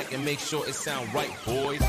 track and make sure it sound right, boys.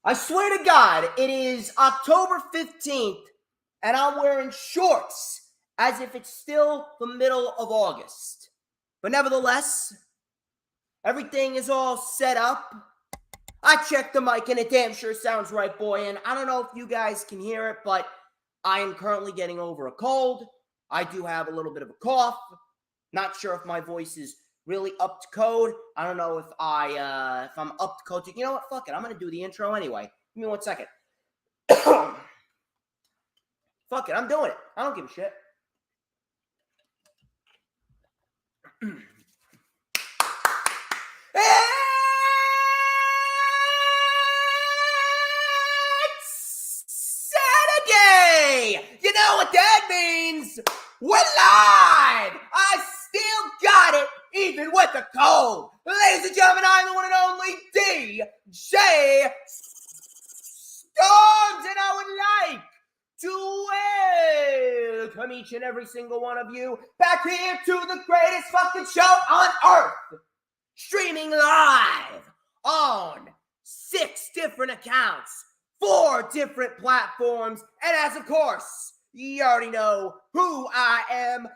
I swear to God, it is October 15th, and I'm wearing shorts as if it's still the middle of August. But nevertheless, everything is all set up. I checked the mic, and it damn sure sounds right, boy. And I don't know if you guys can hear it, but I am currently getting over a cold. I do have a little bit of a cough. Not sure if my voice is really up to code. I don't know if I'm up to code. You know what? Fuck it. I'm gonna do the intro anyway. Give me 1 second. Fuck it. I'm doing it. I don't give a shit. It's Saturday. You know what that means? We're live. I still got it, even with the cold. Ladies and gentlemen, I'm the one and only DJ Storms, and I would like to welcome each and every single one of you back here to the greatest fucking show on earth. Streaming live on 6 different accounts, 4 different platforms, and as of course, you already know who I am,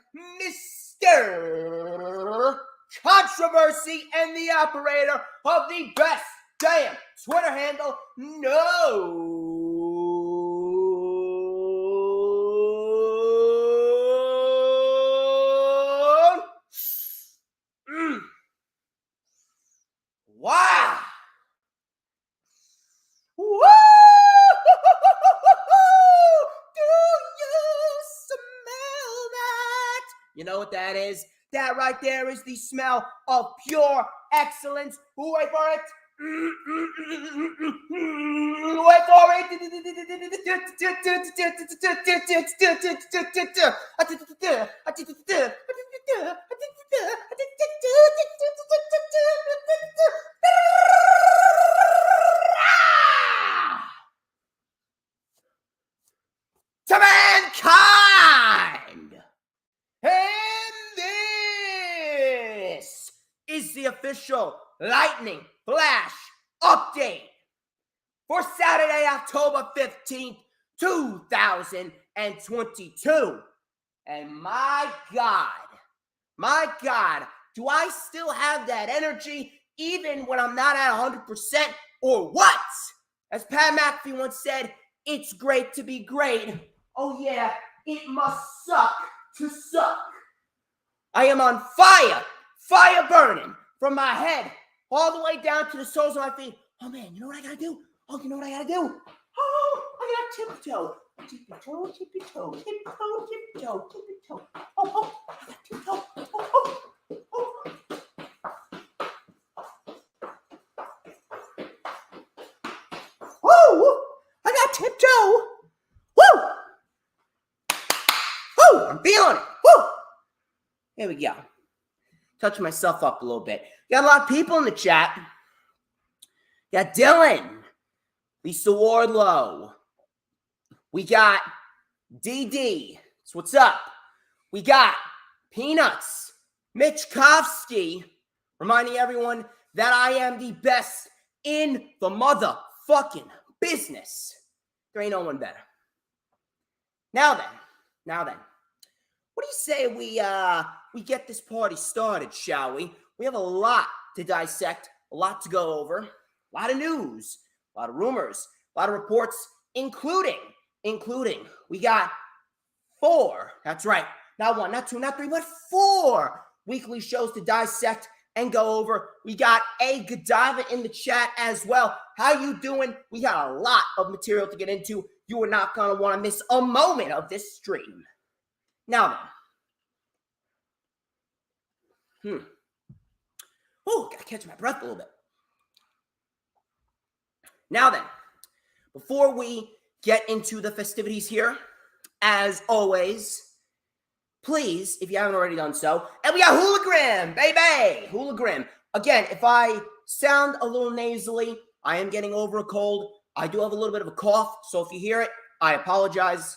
Mr. Controversy and the operator of the best damn Twitter handle known. Wow. Woo! You know what that is? That right there is the smell of pure excellence. Wait for it. Wait for it. To mankind. And this is the official Lightning Flash update for Saturday, October 15th, 2022. And my God, do I still have that energy even when I'm not at 100% or what? As Pat McAfee once said, it's great to be great. Oh yeah, it must suck to suck. I am on fire burning from my head all the way down to the soles of my feet. Oh man, you know what I gotta do? Oh, you know what I gotta do? Oh, I gotta tiptoe. Tiptoe, tiptoe, tiptoe, tiptoe, tiptoe. Oh, I got tiptoe. Oh. Woo! I got tiptoe. Woo! Woo! I'm feeling it. Woo! Here we go. Touch myself up a little bit. Got a lot of people in the chat. Got Dylan, Lisa Wardlow. We got DD. So what's up? We got Peanuts, Mitch Kovsky, reminding everyone that I am the best in the motherfucking business. There ain't no one better. Now then. What do you say we get this party started, shall we? We have a lot to dissect, a lot to go over, a lot of news, a lot of rumors, a lot of reports, including we got 4, that's right, not 1, not 2, not 3, but 4 weekly shows to dissect and go over. We got a Godiva in the chat as well. How you doing? We got a lot of material to get into. You are not going to want to miss a moment of this stream. Now then, Oh, gotta catch my breath a little bit. Now then, before we get into the festivities here, as always, please, if you haven't already done so, and we got Hologram, baby! Hologram. Again, if I sound a little nasally, I am getting over a cold. I do have a little bit of a cough, so if you hear it, I apologize.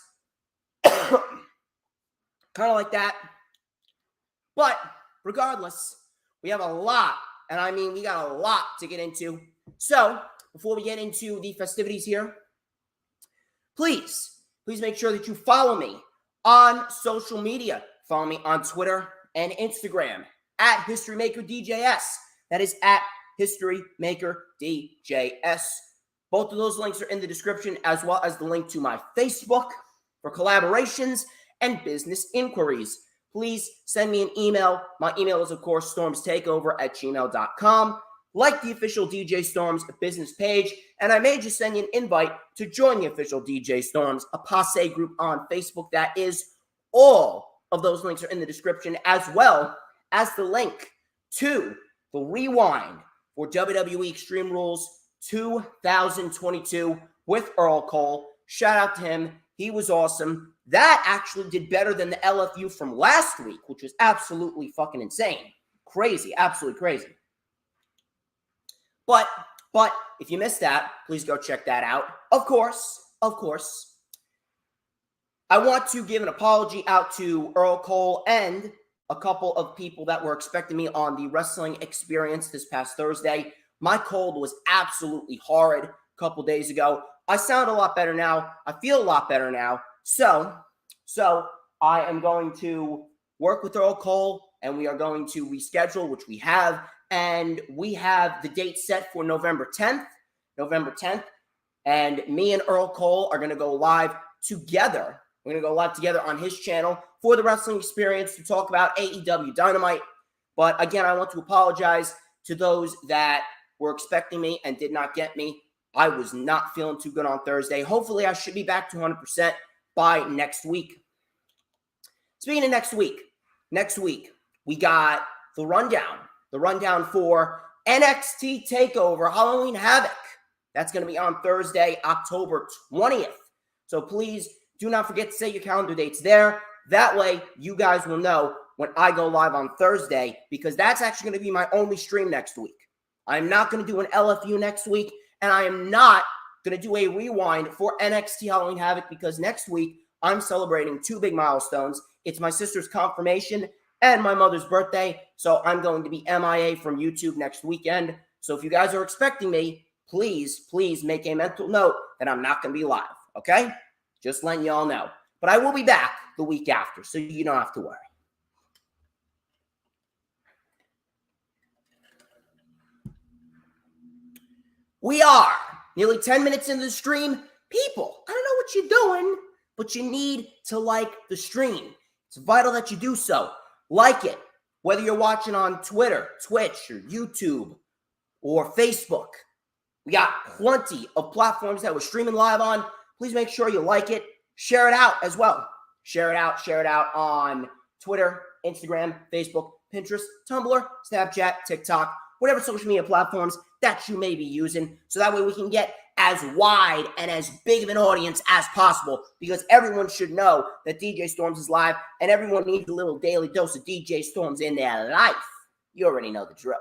Kind of like that. But regardless, we have a lot, and I mean we got a lot to get into. So, before we get into the festivities here, please make sure that you follow me on social media. Follow me on Twitter and Instagram at HistoryMakerDJS. That is at HistoryMakerDJS. Both of those links are in the description, as well as the link to my Facebook for collaborations and business inquiries. Please send me an email. My email is, of course, StormsTakeOver@gmail.com. Like the official DJ Storms business page, and I may just send you an invite to join the official DJ Storms, a passe group on Facebook. That is, all of those links are in the description, as well as the link to the rewind for WWE Extreme Rules 2022 with Earl Cole. Shout out to him. He was awesome. That actually did better than the LFU from last week, which was absolutely fucking insane. Crazy, absolutely crazy. But if you missed that, please go check that out. Of course, I want to give an apology out to Earl Cole and a couple of people that were expecting me on the wrestling experience this past Thursday. My cold was absolutely horrid a couple days ago. I sound a lot better now. I feel a lot better now. So I am going to work with Earl Cole, and we are going to reschedule, which we have. And we have the date set for November 10th. And me and Earl Cole are going to go live together. We're going to go live together on his channel for the wrestling experience to talk about AEW Dynamite. But again, I want to apologize to those that were expecting me and did not get me. I was not feeling too good on Thursday. Hopefully, I should be back to 100% by next week. Speaking of next week, we got the rundown for NXT TakeOver Halloween Havoc. That's going to be on Thursday, October 20th. So please do not forget to set your calendar dates there. That way, you guys will know when I go live on Thursday, because that's actually going to be my only stream next week. I'm not going to do an LFU next week, and I am not going to do a rewind for NXT Halloween Havoc, because next week I'm celebrating two big milestones. It's my sister's confirmation and my mother's birthday, so I'm going to be MIA from YouTube next weekend. So if you guys are expecting me, please make a mental note that I'm not going to be live, okay? Just letting y'all know. But I will be back the week after, so you don't have to worry. We are nearly 10 minutes into the stream. People, I don't know what you're doing, but you need to like the stream. It's vital that you do so. Like it, whether you're watching on Twitter, Twitch, or YouTube, or Facebook. We got plenty of platforms that we're streaming live on. Please make sure you like it. Share it out as well. Share it out on Twitter, Instagram, Facebook, Pinterest, Tumblr, Snapchat, TikTok, whatever social media platforms that you may be using, so that way we can get as wide and as big of an audience as possible, because everyone should know that DJ Storms is live, and everyone needs a little daily dose of DJ Storms in their life. You already know the drill.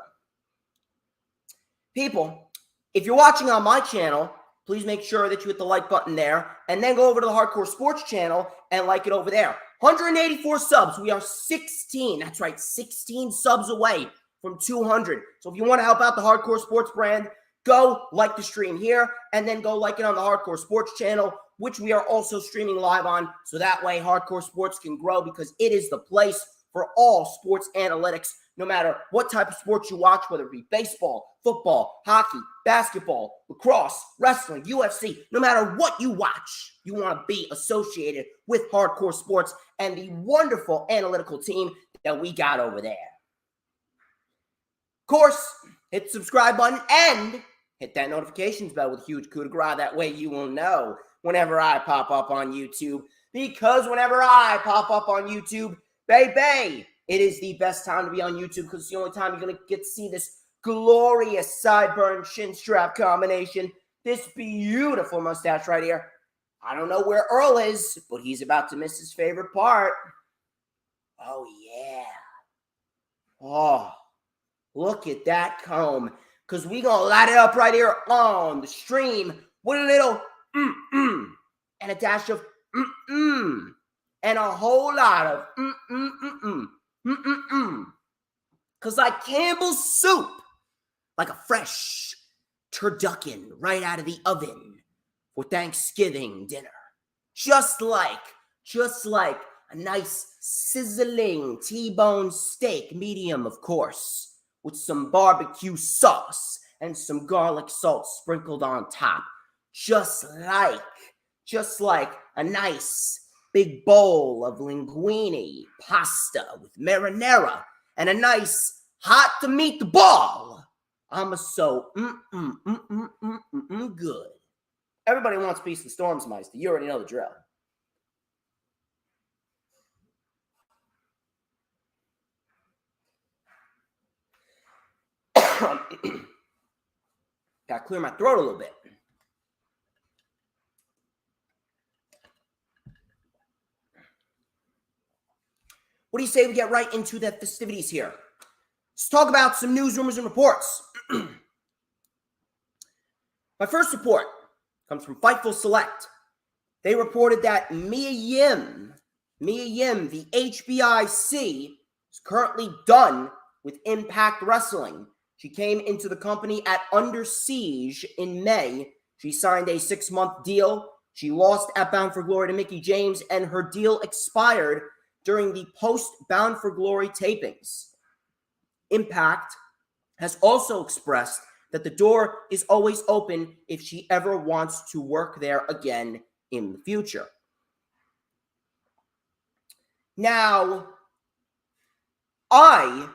People, if you're watching on my channel, please make sure that you hit the like button there, and then go over to the Hardcore Sports channel and like it over there. 184 subs. We are 16. That's right, 16 subs away from 200. So if you want to help out the Hardcore Sports brand, go like the stream here, and then go like it on the Hardcore Sports channel, which we are also streaming live on, so that way Hardcore Sports can grow, because it is the place for all sports analytics, no matter what type of sports you watch, whether it be baseball, football, hockey, basketball, lacrosse, wrestling, UFC. No matter what you watch, you want to be associated with Hardcore Sports and the wonderful analytical team that we got over there. Of course, hit the subscribe button and hit that notifications bell with a huge coup de grace. That way you will know whenever I pop up on YouTube. Because whenever I pop up on YouTube, baby, It is the best time to be on YouTube because it's the only time you're going to get to see this glorious sideburn chin strap combination. This beautiful mustache right here. I don't know where Earl is, but he's about to miss his favorite part. Oh, yeah. Oh, look at that comb. Because we going to light it up right here on the stream with a little and a dash of and a whole lot of Because like Campbell's soup, like a fresh turducken right out of the oven for Thanksgiving dinner. Just like a nice sizzling T-bone steak, medium of course, with some barbecue sauce and some garlic salt sprinkled on top. Just like a nice big bowl of linguine pasta with marinara and a nice hot to meet the ball. I'm so good. Everybody wants a piece of the Stormsmeister. You already know the drill. Gotta clear my throat a little bit. What do you say we get right into the festivities here? Let's talk about some news, rumors, and reports. My first report comes from Fightful Select. They reported that Mia Yim, the HBIC, is currently done with Impact Wrestling. She came into the company at Under Siege in May. She signed a 6-month deal. She lost at Bound for Glory to Mickie James, and her deal expired during the post-Bound for Glory tapings. Impact has also expressed that the door is always open if she ever wants to work there again in the future. Now, I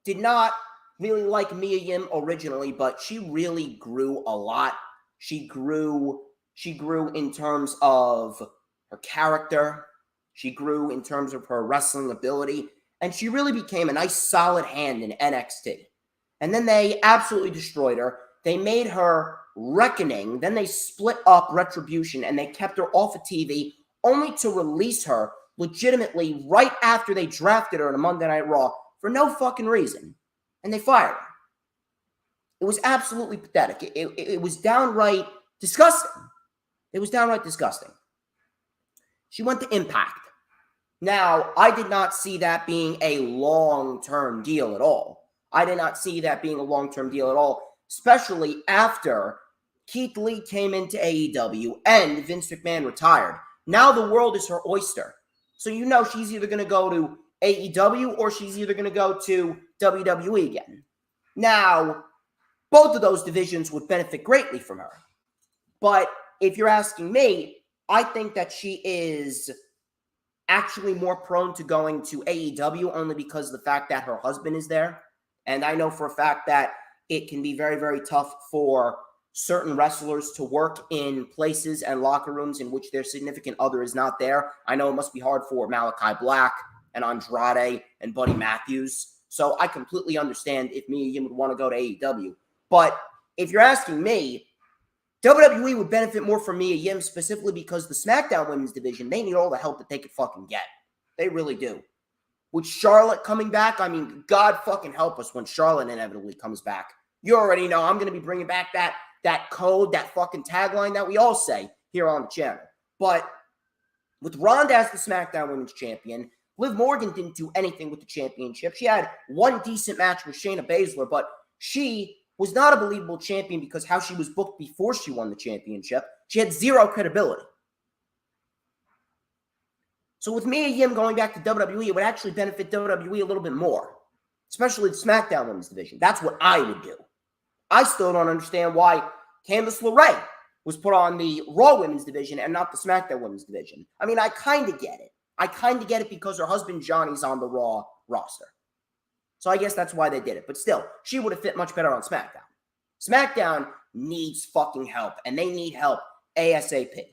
did not really like Mia Yim originally, but she really grew a lot. She grew in terms of her character. She grew in terms of her wrestling ability. And she really became a nice solid hand in NXT. And then they absolutely destroyed her. They made her Reckoning. Then they split up Retribution and they kept her off of TV only to release her legitimately right after they drafted her on a Monday Night Raw for no fucking reason. And they fired her. It was absolutely pathetic. It was downright disgusting. It was downright disgusting. She went to Impact. Now, I did not see that being a long-term deal at all. I did not see that being a long-term deal at all, especially after Keith Lee came into AEW and Vince McMahon retired. Now the world is her oyster. So you know she's either going to go to AEW or she's either going to go to WWE again. Now, both of those divisions would benefit greatly from her. But if you're asking me, I think that she is actually more prone to going to AEW only because of the fact that her husband is there. And I know for a fact that it can be very, very tough for certain wrestlers to work in places and locker rooms in which their significant other is not there. I know it must be hard for Malachi Black and Andrade and Buddy Matthews. So I completely understand if Mia Yim would want to go to AEW. But if you're asking me, WWE would benefit more from Mia Yim specifically because the SmackDown Women's Division, they need all the help that they could fucking get. They really do. With Charlotte coming back, I mean, God fucking help us when Charlotte inevitably comes back. You already know I'm going to be bringing back that code, that fucking tagline that we all say here on the channel. But with Ronda as the SmackDown Women's Champion, Liv Morgan didn't do anything with the championship. She had one decent match with Shayna Baszler, but she was not a believable champion because how she was booked before she won the championship. She had zero credibility. So with Mia Yim going back to WWE, it would actually benefit WWE a little bit more, especially the SmackDown Women's Division. That's what I would do. I still don't understand why Candice LeRae was put on the Raw Women's Division and not the SmackDown Women's Division. I mean, I kind of get it. I kind of get it because her husband Johnny's on the Raw roster. So I guess that's why they did it. But still, she would have fit much better on SmackDown. SmackDown needs fucking help, and they need help ASAP.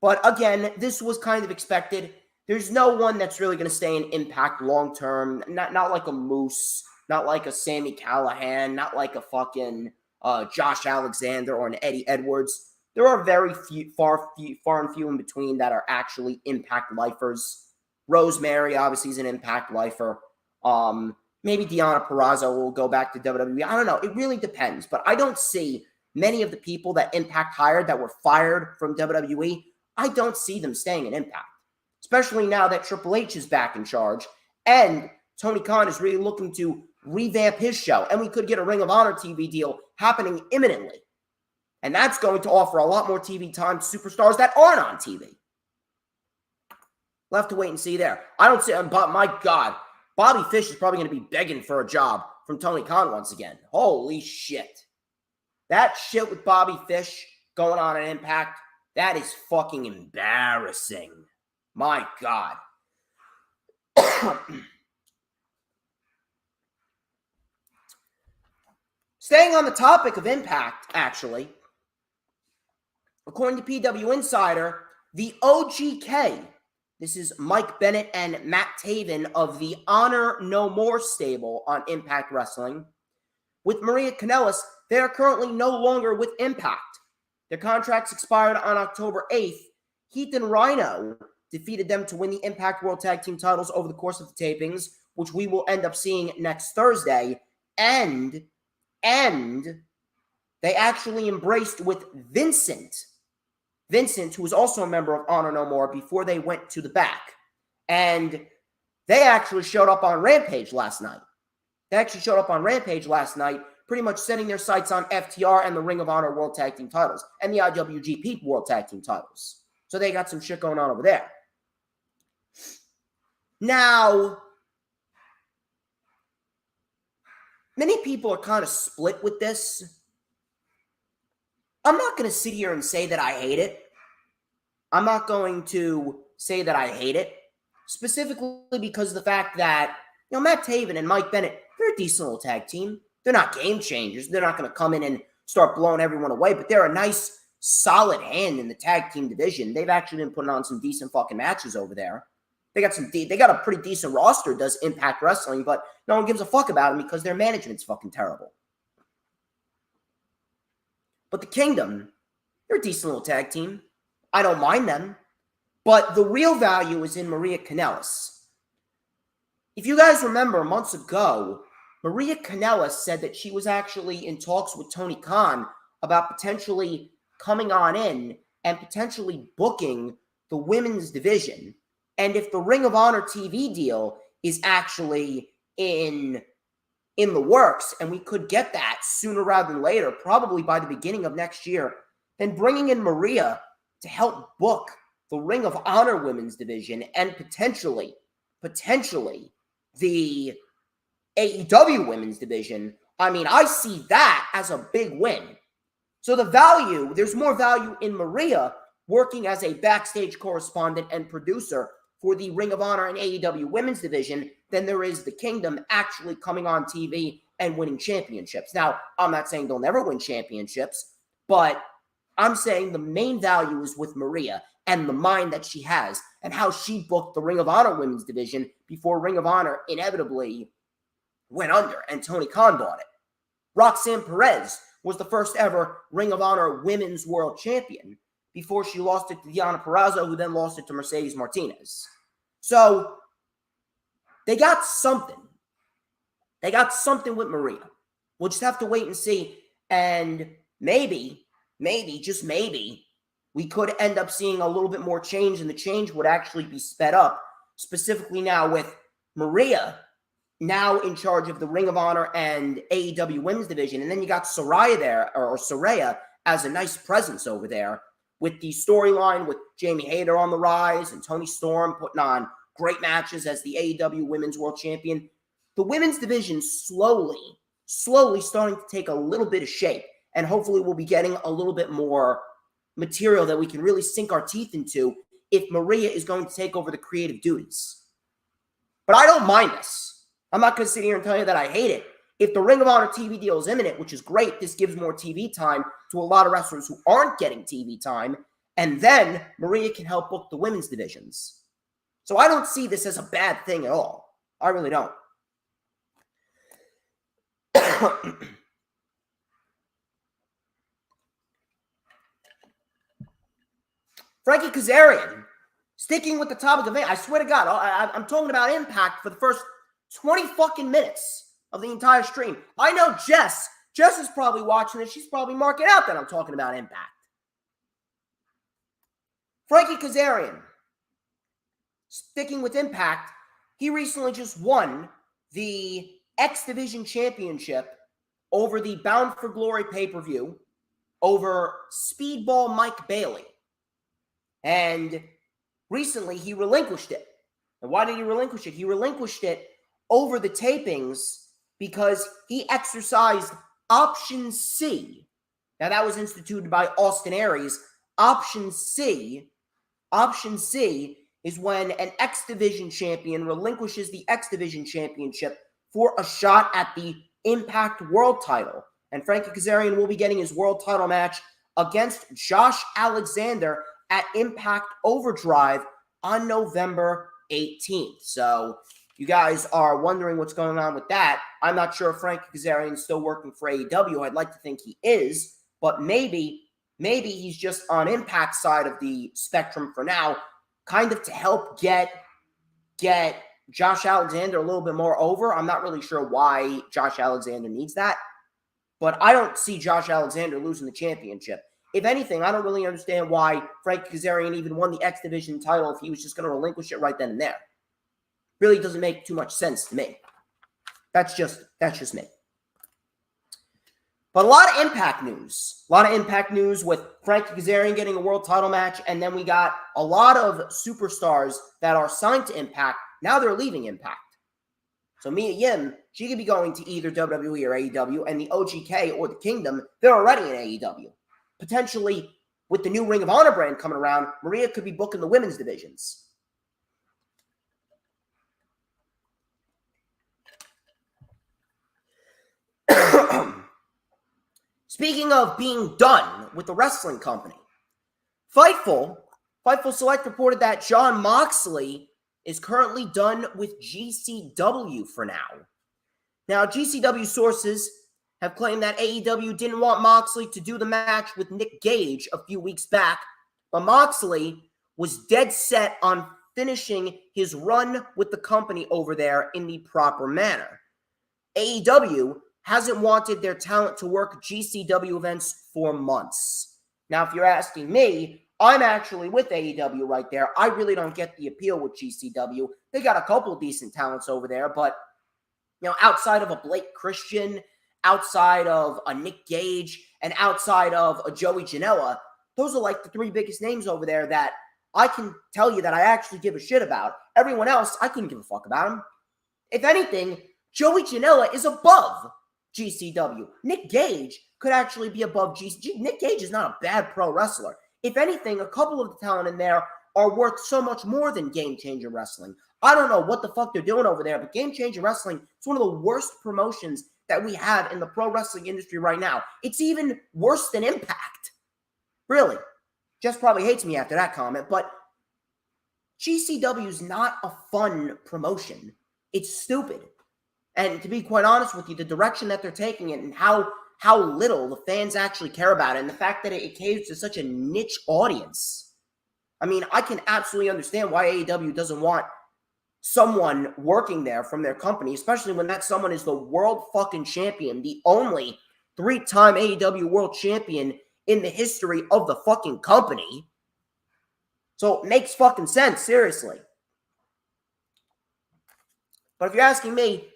But again, this was kind of expected. there's no one that's really going to stay in Impact long term. Not like a Moose, not like a Sami Callihan, not like a fucking Josh Alexander or an Eddie Edwards. There are very few, far and few in between that are actually Impact lifers. Rosemary obviously is an Impact lifer. Maybe Deonna Purrazzo will go back to WWE. I don't know. It really depends. But I don't see many of the people that Impact hired that were fired from WWE. I don't see them staying in Impact, especially now that Triple H is back in charge and Tony Khan is really looking to revamp his show. And we could get a Ring of Honor TV deal happening imminently. And that's going to offer a lot more TV time to superstars that aren't on TV. We'll have to wait and see there. I don't see, but my God, Bobby Fish is probably going to be begging for a job from Tony Khan once again. Holy shit. That shit with Bobby Fish going on in Impact, that is fucking embarrassing. My God. Staying on the topic of Impact, actually, according to PW Insider, the OGK, this is Mike Bennett and Matt Taven of the Honor No More stable on Impact Wrestling. With Maria Kanellis, they are currently no longer with Impact. Their contracts expired on October 8th. Heath and Rhino defeated them to win the Impact World Tag Team titles over the course of the tapings, which we will end up seeing next Thursday. And they actually embraced with Vincent, who was also a member of Honor No More, before they went to the back. And they actually showed up on Rampage last night. Pretty much setting their sights on FTR and the Ring of Honor World Tag Team titles and the IWGP World Tag Team titles. So they got some shit going on over there. Now, many people are kind of split with this. I'm not going to sit here and say that I hate it. Specifically because of the fact that, Matt Taven and Mike Bennett, they're a decent little tag team. They're not game changers. They're not going to come in and start blowing everyone away, but they're a nice, solid hand in the tag team division. They've actually been putting on some decent fucking matches over there. They got a pretty decent roster, does Impact Wrestling, but no one gives a fuck about them because their management's fucking terrible. But the Kingdom, they're a decent little tag team. I don't mind them. But the real value is in Maria Kanellis. If you guys remember, months ago, Maria Kanellis said that she was actually in talks with Tony Khan about potentially coming on in and potentially booking the women's division. And if the Ring of Honor TV deal is actually in the works, and we could get that sooner rather than later, probably by the beginning of next year, then bringing in Maria to help book the Ring of Honor women's division and potentially the AEW women's division, I see that as a big win. So there's more value in Maria working as a backstage correspondent and producer for the Ring of Honor and AEW women's division than there is the Kingdom actually coming on TV and winning championships. Now, I'm not saying they'll never win championships, but I'm saying the main value is with Maria and the mind that she has and how she booked the Ring of Honor women's division before Ring of Honor inevitably went under and Tony Khan bought it. Roxanne Perez was the first ever Ring of Honor women's world champion before she lost it to Deonna Purrazzo, who then lost it to Mercedes Martinez. So they got something. They got something with Maria. We'll just have to wait and see. And maybe, just maybe, we could end up seeing a little bit more change, and the change would actually be sped up, specifically now with Maria now in charge of the Ring of Honor and AEW women's division. And then you got Saraya as a nice presence over there with the storyline with Jamie Hayter on the rise and Tony Storm putting on great matches as the AEW women's world champion. The women's division slowly starting to take a little bit of shape, and hopefully we'll be getting a little bit more material that we can really sink our teeth into if Maria is going to take over the creative duties. But I don't mind this. I'm not going to sit here and tell you that I hate it. If the Ring of Honor TV deal is imminent, which is great, this gives more TV time to a lot of wrestlers who aren't getting TV time, and then Maria can help book the women's divisions. So I don't see this as a bad thing at all. I really don't. Frankie Kazarian, sticking with the topic of it, I swear to God, I'm talking about Impact for the first 20 fucking minutes of the entire stream. I know Jess is probably watching this. She's probably marking out that I'm talking about Impact. Frankie Kazarian, sticking with Impact, he recently just won the X Division Championship over the Bound for Glory pay-per-view over Speedball Mike Bailey. And recently he relinquished it. And why did he relinquish it? He relinquished it over the tapings because he exercised Option C. Now that was instituted by Austin Aries. Option C is when an X Division champion relinquishes the X Division championship for a shot at the Impact World title. And Frankie Kazarian will be getting his world title match against Josh Alexander at Impact Overdrive on November 18th. So you guys are wondering what's going on with that. I'm not sure if Frankie Kazarian is still working for AEW. I'd like to think he is, but maybe he's just on Impact side of the spectrum for now, kind of to help get Josh Alexander a little bit more over. I'm not really sure why Josh Alexander needs that, but I don't see Josh Alexander losing the championship. If anything, I don't really understand why Frankie Kazarian even won the X Division title if he was just going to relinquish it right then and there. Really doesn't make too much sense to me. That's just me. But a lot of Impact news. A lot of Impact news with Frankie Kazarian getting a world title match, and then we got a lot of superstars that are signed to Impact. Now they're leaving Impact. So Mia Yim, she could be going to either WWE or AEW, and the OGK or the Kingdom, they're already in AEW. Potentially, with the new Ring of Honor brand coming around, Maria could be booking the women's divisions. Speaking of being done with the wrestling company, Fightful Select reported that Jon Moxley is currently done with GCW for now. Now, GCW sources have claimed that AEW didn't want Moxley to do the match with Nick Gage a few weeks back, but Moxley was dead set on finishing his run with the company over there in the proper manner. AEW hasn't wanted their talent to work GCW events for months. Now, if you're asking me, I'm actually with AEW right there. I really don't get the appeal with GCW. They got a couple of decent talents over there, but outside of a Blake Christian, outside of a Nick Gage, and outside of a Joey Janela, those are like the three biggest names over there that I can tell you that I actually give a shit about. Everyone else, I couldn't give a fuck about them. If anything, Joey Janela is above GCW. Nick Gage could actually be above GCW. Nick Gage is not a bad pro wrestler. If anything, a couple of the talent in there are worth so much more than Game Changer Wrestling. I don't know what the fuck they're doing over there, but Game Changer Wrestling is one of the worst promotions that we have in the pro wrestling industry right now. It's even worse than Impact. Really. Jess probably hates me after that comment, but GCW is not a fun promotion. It's stupid. And to be quite honest with you, the direction that they're taking it and how little the fans actually care about it, and the fact that it caters to such a niche audience. I mean, I can absolutely understand why AEW doesn't want someone working there from their company, especially when that someone is the world fucking champion, the only 3-time AEW world champion in the history of the fucking company. So it makes fucking sense, seriously. But if you're asking me,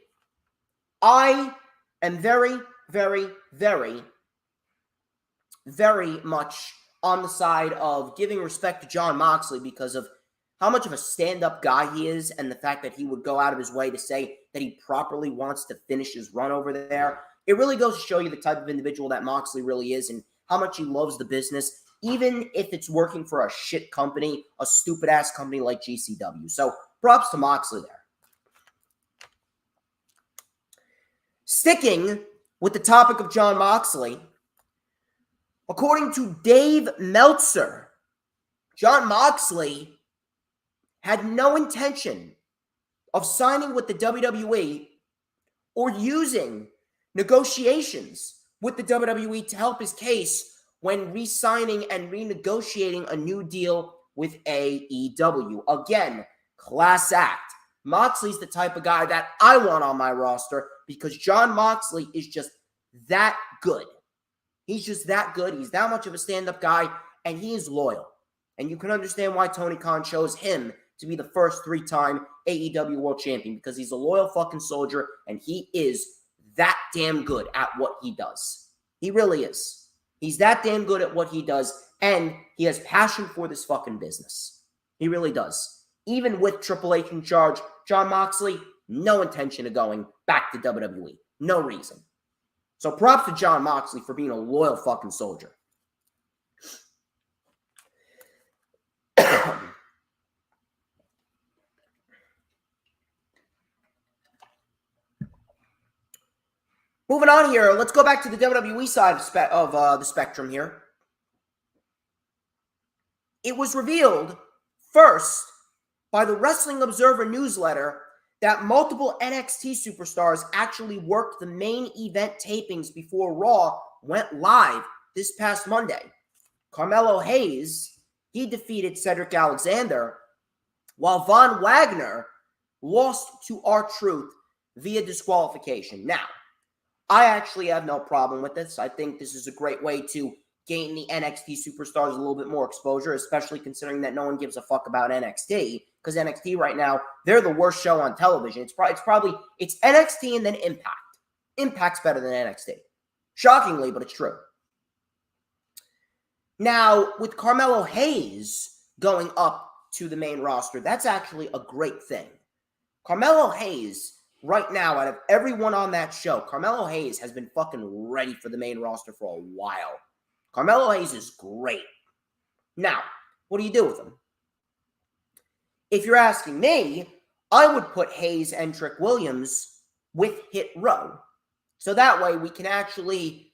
I am very, very, very, very much on the side of giving respect to Jon Moxley because of how much of a stand-up guy he is and the fact that he would go out of his way to say that he properly wants to finish his run over there. It really goes to show you the type of individual that Moxley really is and how much he loves the business, even if it's working for a shit company, a stupid-ass company like GCW. So props to Moxley there. Sticking with the topic of Jon Moxley, according to Dave Meltzer, Jon Moxley had no intention of signing with the WWE or using negotiations with the WWE to help his case when re-signing and renegotiating a new deal with AEW. Again, class act. Moxley's the type of guy that I want on my roster because Jon Moxley is just that good. He's just that good. He's that much of a stand-up guy, and he is loyal. And you can understand why Tony Khan chose him to be the first 3-time AEW World Champion, because he's a loyal fucking soldier, and he is that damn good at what he does. He really is. He's that damn good at what he does, and he has passion for this fucking business. He really does. Even with Triple H in charge, Jon Moxley, no intention of going back to WWE. No reason. So props to Jon Moxley for being a loyal fucking soldier. Moving on here, let's go back to the WWE side of the spectrum here. It was revealed first by the Wrestling Observer newsletter that multiple NXT superstars actually worked the main event tapings before Raw went live this past Monday. Carmelo Hayes, he defeated Cedric Alexander, while Von Wagner lost to R-Truth via disqualification. Now, I actually have no problem with this. I think this is a great way to gain the NXT superstars a little bit more exposure, especially considering that no one gives a fuck about NXT, because NXT right now, they're the worst show on television. It's NXT and then Impact. Impact's better than NXT. Shockingly, but it's true. Now, with Carmelo Hayes going up to the main roster, that's actually a great thing. Carmelo Hayes, right now, out of everyone on that show, Carmelo Hayes has been fucking ready for the main roster for a while. Carmelo Hayes is great. Now, what do you do with him? If you're asking me, I would put Hayes and Trick Williams with Hit Row. So that way we can actually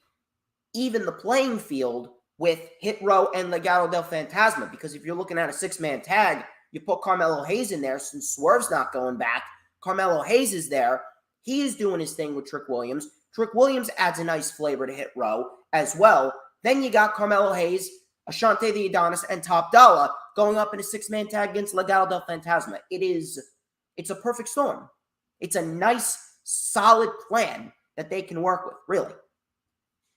even the playing field with Hit Row and Legado del Fantasma. Because if you're looking at a 6-man tag, you put Carmelo Hayes in there since Swerve's not going back. Carmelo Hayes is there. He is doing his thing with Trick Williams. Trick Williams adds a nice flavor to Hit Row as well. Then you got Carmelo Hayes, Ashante the Adonis, and Top Dollar going up in a 6-man tag against Legado del Fantasma. It's a perfect storm. It's a nice, solid plan that they can work with, really.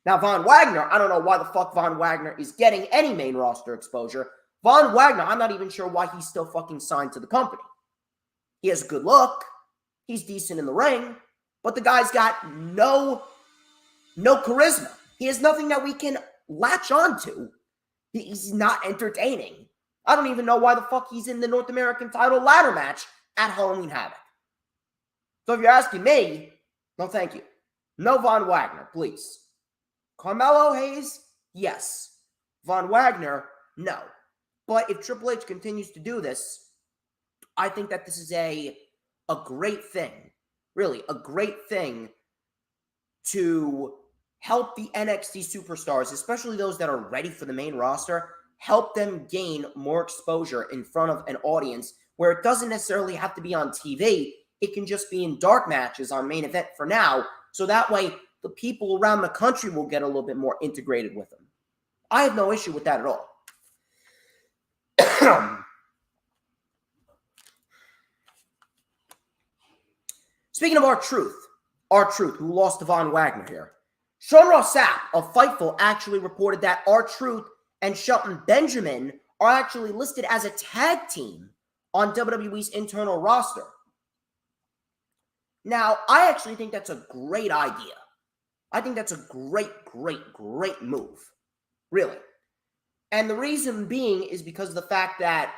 Now, Von Wagner, I don't know why the fuck Von Wagner is getting any main roster exposure. Von Wagner, I'm not even sure why he's still fucking signed to the company. He has a good look. He's decent in the ring. But the guy's got no charisma. He has nothing that we can latch on to. He's not entertaining. I don't even know why the fuck he's in the North American title ladder match at Halloween Havoc. So if you're asking me, no thank you. No Von Wagner, please. Carmelo Hayes, yes. Von Wagner, no. But if Triple H continues to do this, I think that this is a great thing. Really, a great thing to help the NXT superstars, especially those that are ready for the main roster, help them gain more exposure in front of an audience where it doesn't necessarily have to be on TV. It can just be in dark matches on main event for now. So that way, the people around the country will get a little bit more integrated with them. I have no issue with that at all. Speaking of R-Truth, who lost to Von Wagner here. Sean Ross Sapp of Fightful actually reported that R-Truth and Shelton Benjamin are actually listed as a tag team on WWE's internal roster. Now, I actually think that's a great idea. I think that's a great move. Really. And the reason being is because of the fact that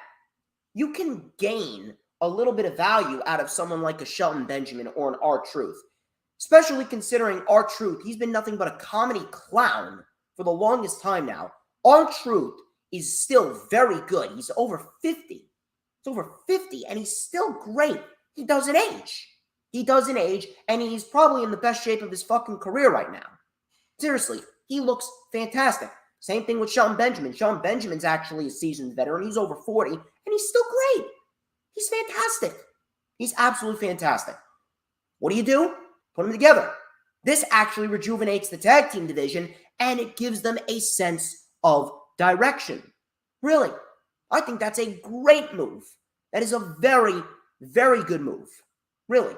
you can gain a little bit of value out of someone like a Shelton Benjamin or an R-Truth. Especially considering R-Truth, he's been nothing but a comedy clown for the longest time now. R-Truth is still very good. He's over 50. He's over 50, and he's still great. He doesn't age. He doesn't age, and he's probably in the best shape of his fucking career right now. Seriously, he looks fantastic. Same thing with Shelton Benjamin. Shelton Benjamin's actually a seasoned veteran. He's over 40, and he's still great. He's fantastic. He's absolutely fantastic. What do? Put them together. This actually rejuvenates the tag team division, and it gives them a sense of direction. Really, I think that's a great move. That is a very, very good move. Really.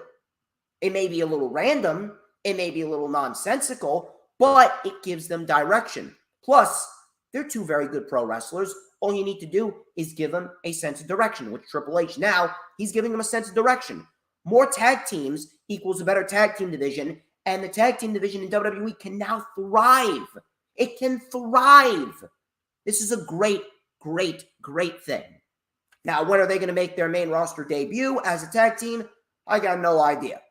It may be a little random, it may be a little nonsensical, but it gives them direction. Plus, they're two very good pro wrestlers. All you need to do is give them a sense of direction. With Triple H now, he's giving them a sense of direction. More tag teams equals a better tag team division, and the tag team division in WWE can now thrive. It can thrive. This is a great, great, great thing. Now, when are they going to make their main roster debut as a tag team? I got no idea.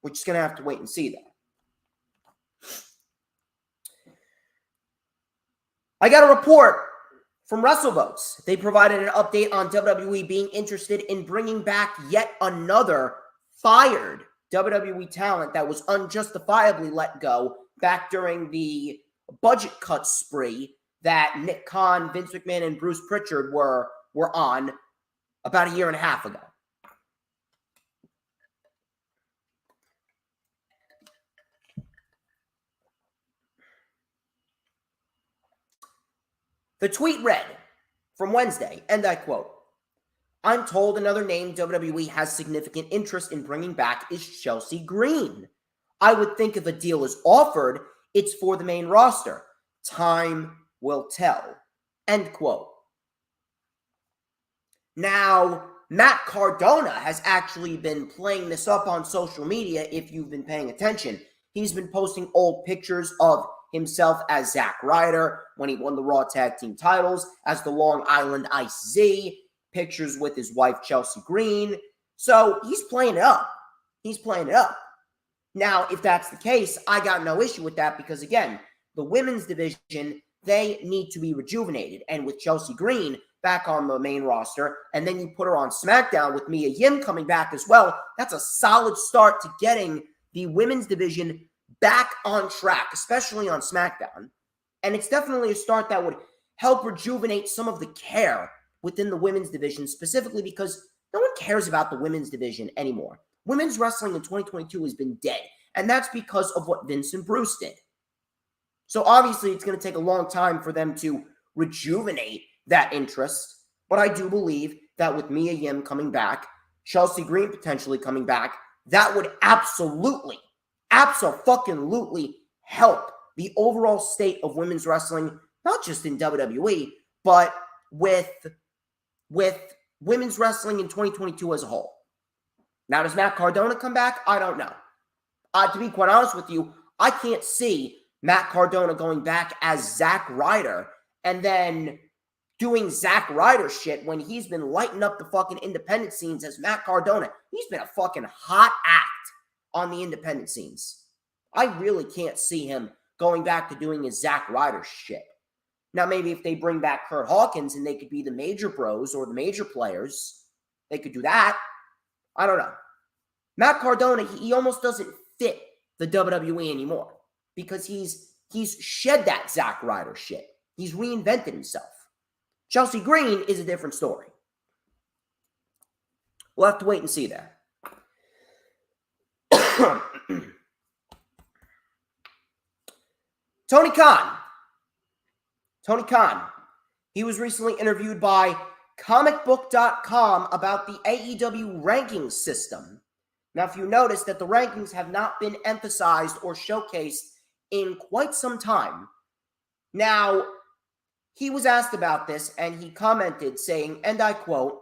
We're just going to have to wait and see that. I got a report from WrestleVotes. They provided an update on WWE being interested in bringing back yet another fired WWE talent that was unjustifiably let go back during the budget cut spree that Nick Khan, Vince McMahon, and Bruce Pritchard were on about a year and a half ago. The tweet read from Wednesday, and I quote, "I'm told another name WWE has significant interest in bringing back is Chelsea Green. I would think if a deal is offered, it's for the main roster. Time will tell." End quote. Now, Matt Cardona has actually been playing this up on social media if you've been paying attention. He's been posting old pictures of himself as Zack Ryder when he won the Raw Tag Team titles, as the Long Island Ice Z, pictures with his wife Chelsea Green. So he's playing it up. He's playing it up. Now, if that's the case, I got no issue with that because, again, the women's division, they need to be rejuvenated. And with Chelsea Green back on the main roster, and then you put her on SmackDown with Mia Yim coming back as well, that's a solid start to getting the women's division back on track, especially on SmackDown. And it's definitely a start that would help rejuvenate some of the care within the women's division, specifically because no one cares about the women's division anymore. Women's wrestling in 2022 has been dead, and that's because of what Vince and Bruce did. So obviously it's going to take a long time for them to rejuvenate that interest, but I do believe that with Mia Yim coming back, Chelsea Green potentially coming back, that would absolutely help the overall state of women's wrestling, not just in WWE, but with women's wrestling in 2022 as a whole. Now, does Matt Cardona come back? I don't know. To be quite honest with you, I can't see Matt Cardona going back as Zack Ryder and then doing Zack Ryder shit when he's been lighting up the fucking independent scenes as Matt Cardona. He's been a fucking hot act on the independent scenes. I really can't see him going back to doing his Zack Ryder shit. Now, maybe if they bring back Kurt Hawkins and they could be the major bros or the major players, they could do that. I don't know. Matt Cardona, he almost doesn't fit the WWE anymore because he's shed that Zack Ryder shit. He's reinvented himself. Chelsea Green is a different story. We'll have to wait and see that. Tony Khan. He was recently interviewed by comicbook.com about the AEW rankings system. Now, if you notice that the rankings have not been emphasized or showcased in quite some time. Now, he was asked about this and he commented saying, and I quote,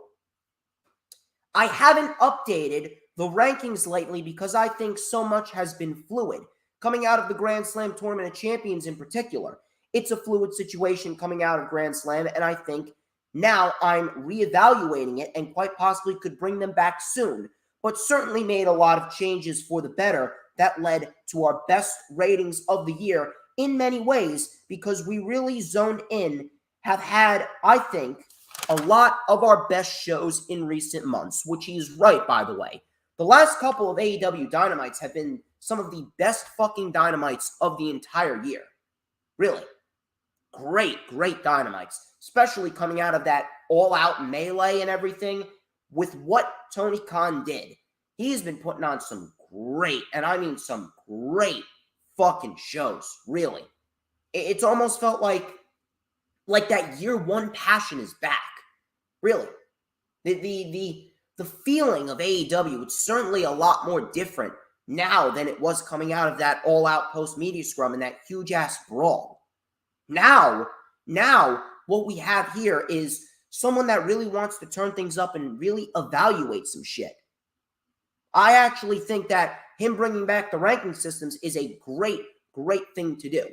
"I haven't updated the rankings lately because I think so much has been fluid. Coming out of the Grand Slam Tournament of Champions in particular, it's a fluid situation coming out of Grand Slam, and I think now I'm reevaluating it and quite possibly could bring them back soon, but certainly made a lot of changes for the better that led to our best ratings of the year in many ways because we really zoned in, have had, I think, a lot of our best shows in recent months," which he is right, by the way. The last couple of AEW Dynamites have been some of the best fucking Dynamites of the entire year. Really. Great Dynamites. Especially coming out of that all-out melee and everything. with what Tony Khan did, he's been putting on some great, and I mean some great fucking shows, really. It's almost felt like that year one passion is back. Really. The feeling of AEW is certainly a lot more different now than it was coming out of that all-out post-media scrum and that huge-ass brawl. Now, what we have here is someone that really wants to turn things up and really evaluate some shit. I actually think that him bringing back the ranking systems is a great, great thing to do.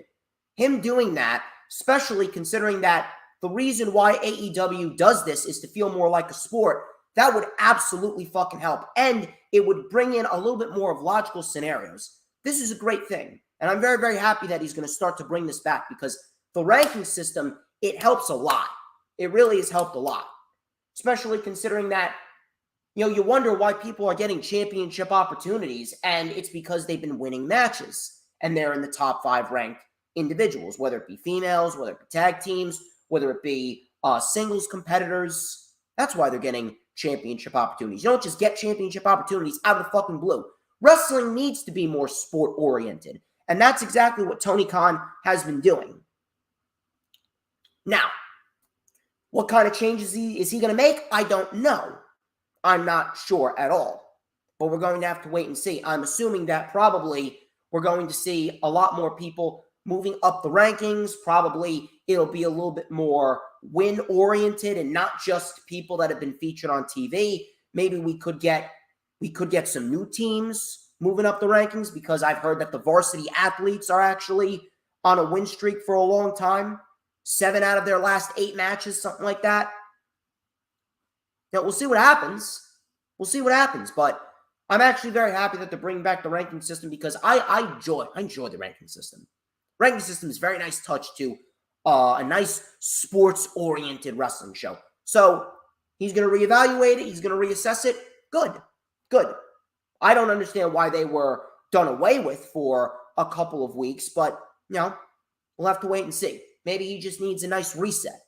Him doing that, especially considering that the reason why AEW does this is to feel more like a sport, that would absolutely fucking help. And it would bring in a little bit more of logical scenarios. This is a great thing. And I'm very, very happy that he's going to start to bring this back because the ranking system, it helps a lot. It really has helped a lot. Especially considering that, you wonder why people are getting championship opportunities, and it's because they've been winning matches. And they're in the top 5 ranked individuals, whether it be females, whether it be tag teams, whether it be singles competitors. That's why they're getting championship opportunities. You don't just get championship opportunities out of the fucking blue. Wrestling needs to be more sport-oriented. And that's exactly what Tony Khan has been doing. Now, what kind of changes is he going to make? I don't know. I'm not sure at all. But we're going to have to wait and see. I'm assuming that probably we're going to see a lot more people moving up the rankings. Probably it'll be a little bit more win-oriented and not just people that have been featured on TV. Maybe we could get some new teams moving up the rankings because I've heard that the varsity athletes are actually on a win streak for a long time. 7 out of their last 8 matches, something like that. Now, we'll see what happens. But I'm actually very happy that they're bringing back the ranking system because I enjoy the ranking system. Ranking system is a very nice touch to a nice sports-oriented wrestling show. So he's going to reevaluate it. He's going to reassess it. Good. I don't understand why they were done away with for a couple of weeks, but, we'll have to wait and see. Maybe he just needs a nice reset.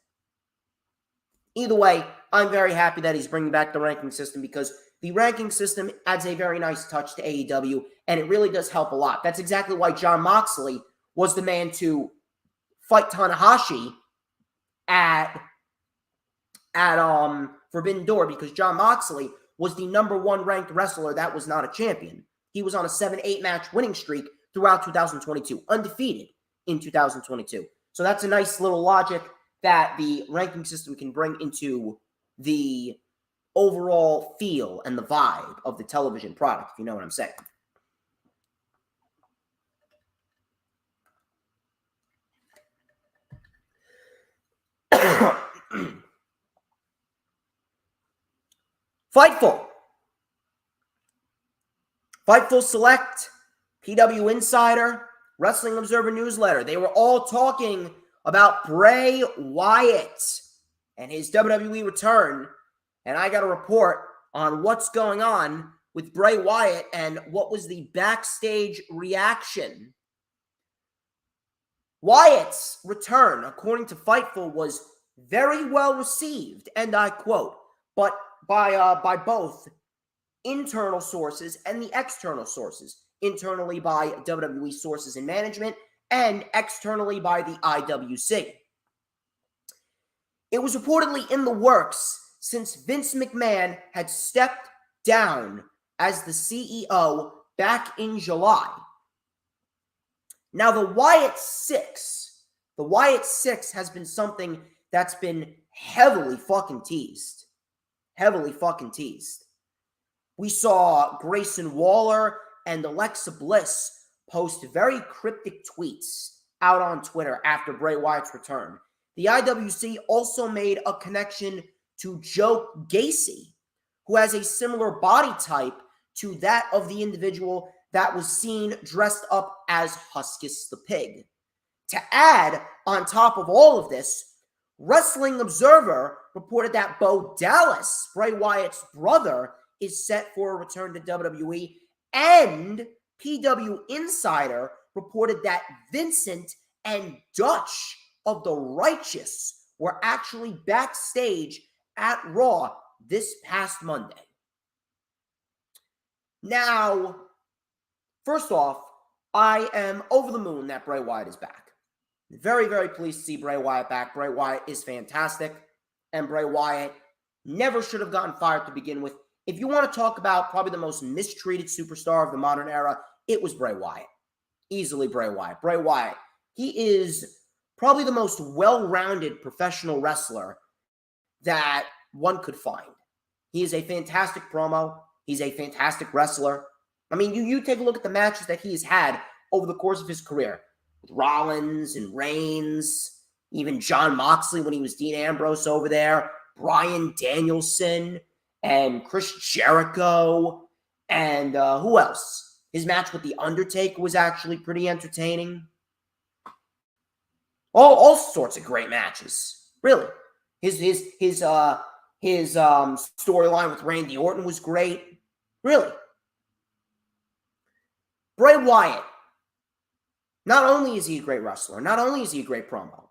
Either way, I'm very happy that he's bringing back the ranking system because the ranking system adds a very nice touch to AEW, and it really does help a lot. That's exactly why Jon Moxley was the man to fight Tanahashi at Forbidden Door because Jon Moxley was the number 1 ranked wrestler that was not a champion. He was on a 7-8 match winning streak throughout 2022, undefeated in 2022. So that's a nice little logic that the ranking system can bring into the overall feel and the vibe of the television product, if you know what I'm saying. Fightful Select, PW Insider, Wrestling Observer Newsletter. They were all talking about Bray Wyatt and his WWE return. And I got a report on what's going on with Bray Wyatt and what was the backstage reaction. Wyatt's return, according to Fightful, was very well received, and I quote, but by both internal sources and the external sources. Internally by WWE sources and management, and externally by the IWC. It was reportedly in the works since Vince McMahon had stepped down as the CEO back in July. Now, the Wyatt Six has been something that's been heavily fucking teased. We saw Grayson Waller and Alexa Bliss post very cryptic tweets out on Twitter after Bray Wyatt's return. The IWC also made a connection to Joe Gacy, who has a similar body type to that of the individual that was seen dressed up as Huskus the Pig. To add on top of all of this, Wrestling Observer reported that Bo Dallas, Bray Wyatt's brother, is set for a return to WWE, and PW Insider reported that Vincent and Dutch of the Righteous were actually backstage at Raw this past Monday. Now, first off, I am over the moon that Bray Wyatt is back. Very, very pleased to see Bray Wyatt back. Bray Wyatt is fantastic, and Bray Wyatt never should have gotten fired to begin with. If you want to talk about probably the most mistreated superstar of the modern era, it was Bray Wyatt. Easily Bray Wyatt. Bray Wyatt, he is probably the most well-rounded professional wrestler that one could find. He is a fantastic promo. He's a fantastic wrestler. I mean, you take a look at the matches that he has had over the course of his career. With Rollins and Reigns, even John Moxley when he was Dean Ambrose over there, Bryan Danielson, and Chris Jericho, and who else? His match with The Undertaker was actually pretty entertaining. All sorts of great matches, really. His storyline with Randy Orton was great, really. Bray Wyatt, not only is he a great wrestler, not only is he a great promo,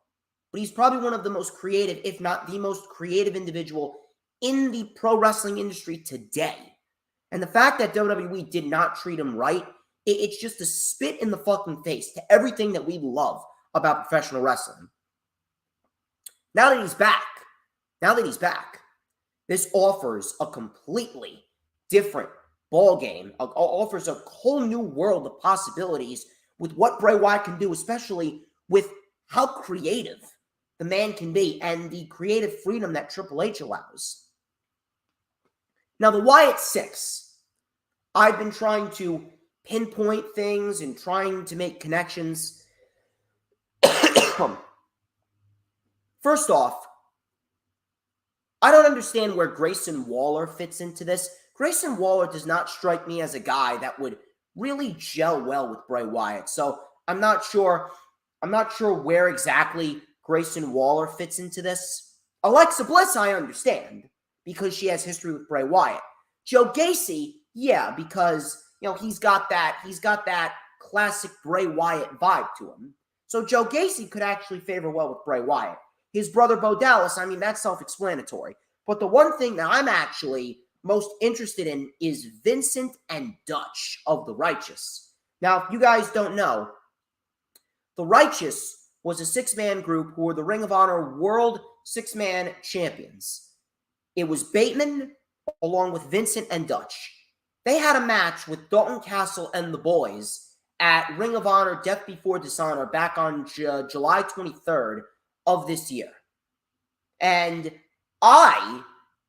but he's probably one of the most creative, if not the most creative individual in the pro wrestling industry today. And the fact that WWE did not treat him right, it's just a spit in the fucking face to everything that we love about professional wrestling. Now that he's back, this offers a completely different ball game, offers a whole new world of possibilities with what Bray Wyatt can do, especially with how creative the man can be and the creative freedom that Triple H allows. Now, the Wyatt Six, I've been trying to pinpoint things and trying to make connections. First off, I don't understand where Grayson Waller fits into this. Grayson Waller does not strike me as a guy that would really gel well with Bray Wyatt. So I'm not sure where exactly Grayson Waller fits into this. Alexa Bliss, I understand, because she has history with Bray Wyatt. Joe Gacy, yeah, because he's got that classic Bray Wyatt vibe to him. So Joe Gacy could actually favor well with Bray Wyatt. His brother Bo Dallas, I mean, that's self-explanatory. But the one thing that I'm actually most interested in is Vincent and Dutch of The Righteous. Now, if you guys don't know, The Righteous was a six-man group who were the Ring of Honor World Six-Man Champions. It was Bateman along with Vincent and Dutch. They had a match with Dalton Castle and the boys at Ring of Honor Death Before Dishonor back on July 23rd of this year. And I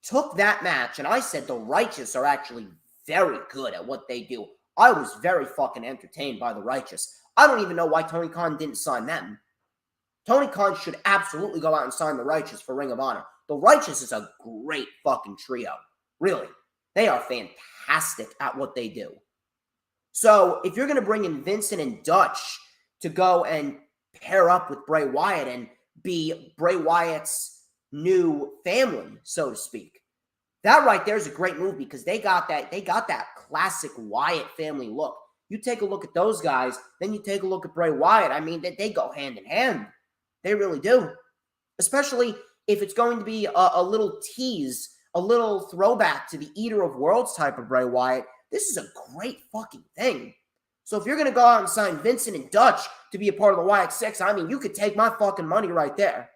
took that match and I said the Righteous are actually very good at what they do. I was very fucking entertained by the Righteous. I don't even know why Tony Khan didn't sign them. Tony Khan should absolutely go out and sign the Righteous for Ring of Honor. The Righteous is a great fucking trio. Really. They are fantastic at what they do. So if you're going to bring in Vincent and Dutch to go and pair up with Bray Wyatt and be Bray Wyatt's new family, so to speak, that right there is a great move because they got that classic Wyatt family look. You take a look at those guys, then you take a look at Bray Wyatt. I mean, they go hand in hand. They really do. Especially if it's going to be a little tease, a little throwback to the Eater of Worlds type of Bray Wyatt. This is a great fucking thing. So if you're going to go out and sign Vincent and Dutch to be a part of the Wyatt Six, I mean, you could take my fucking money right there.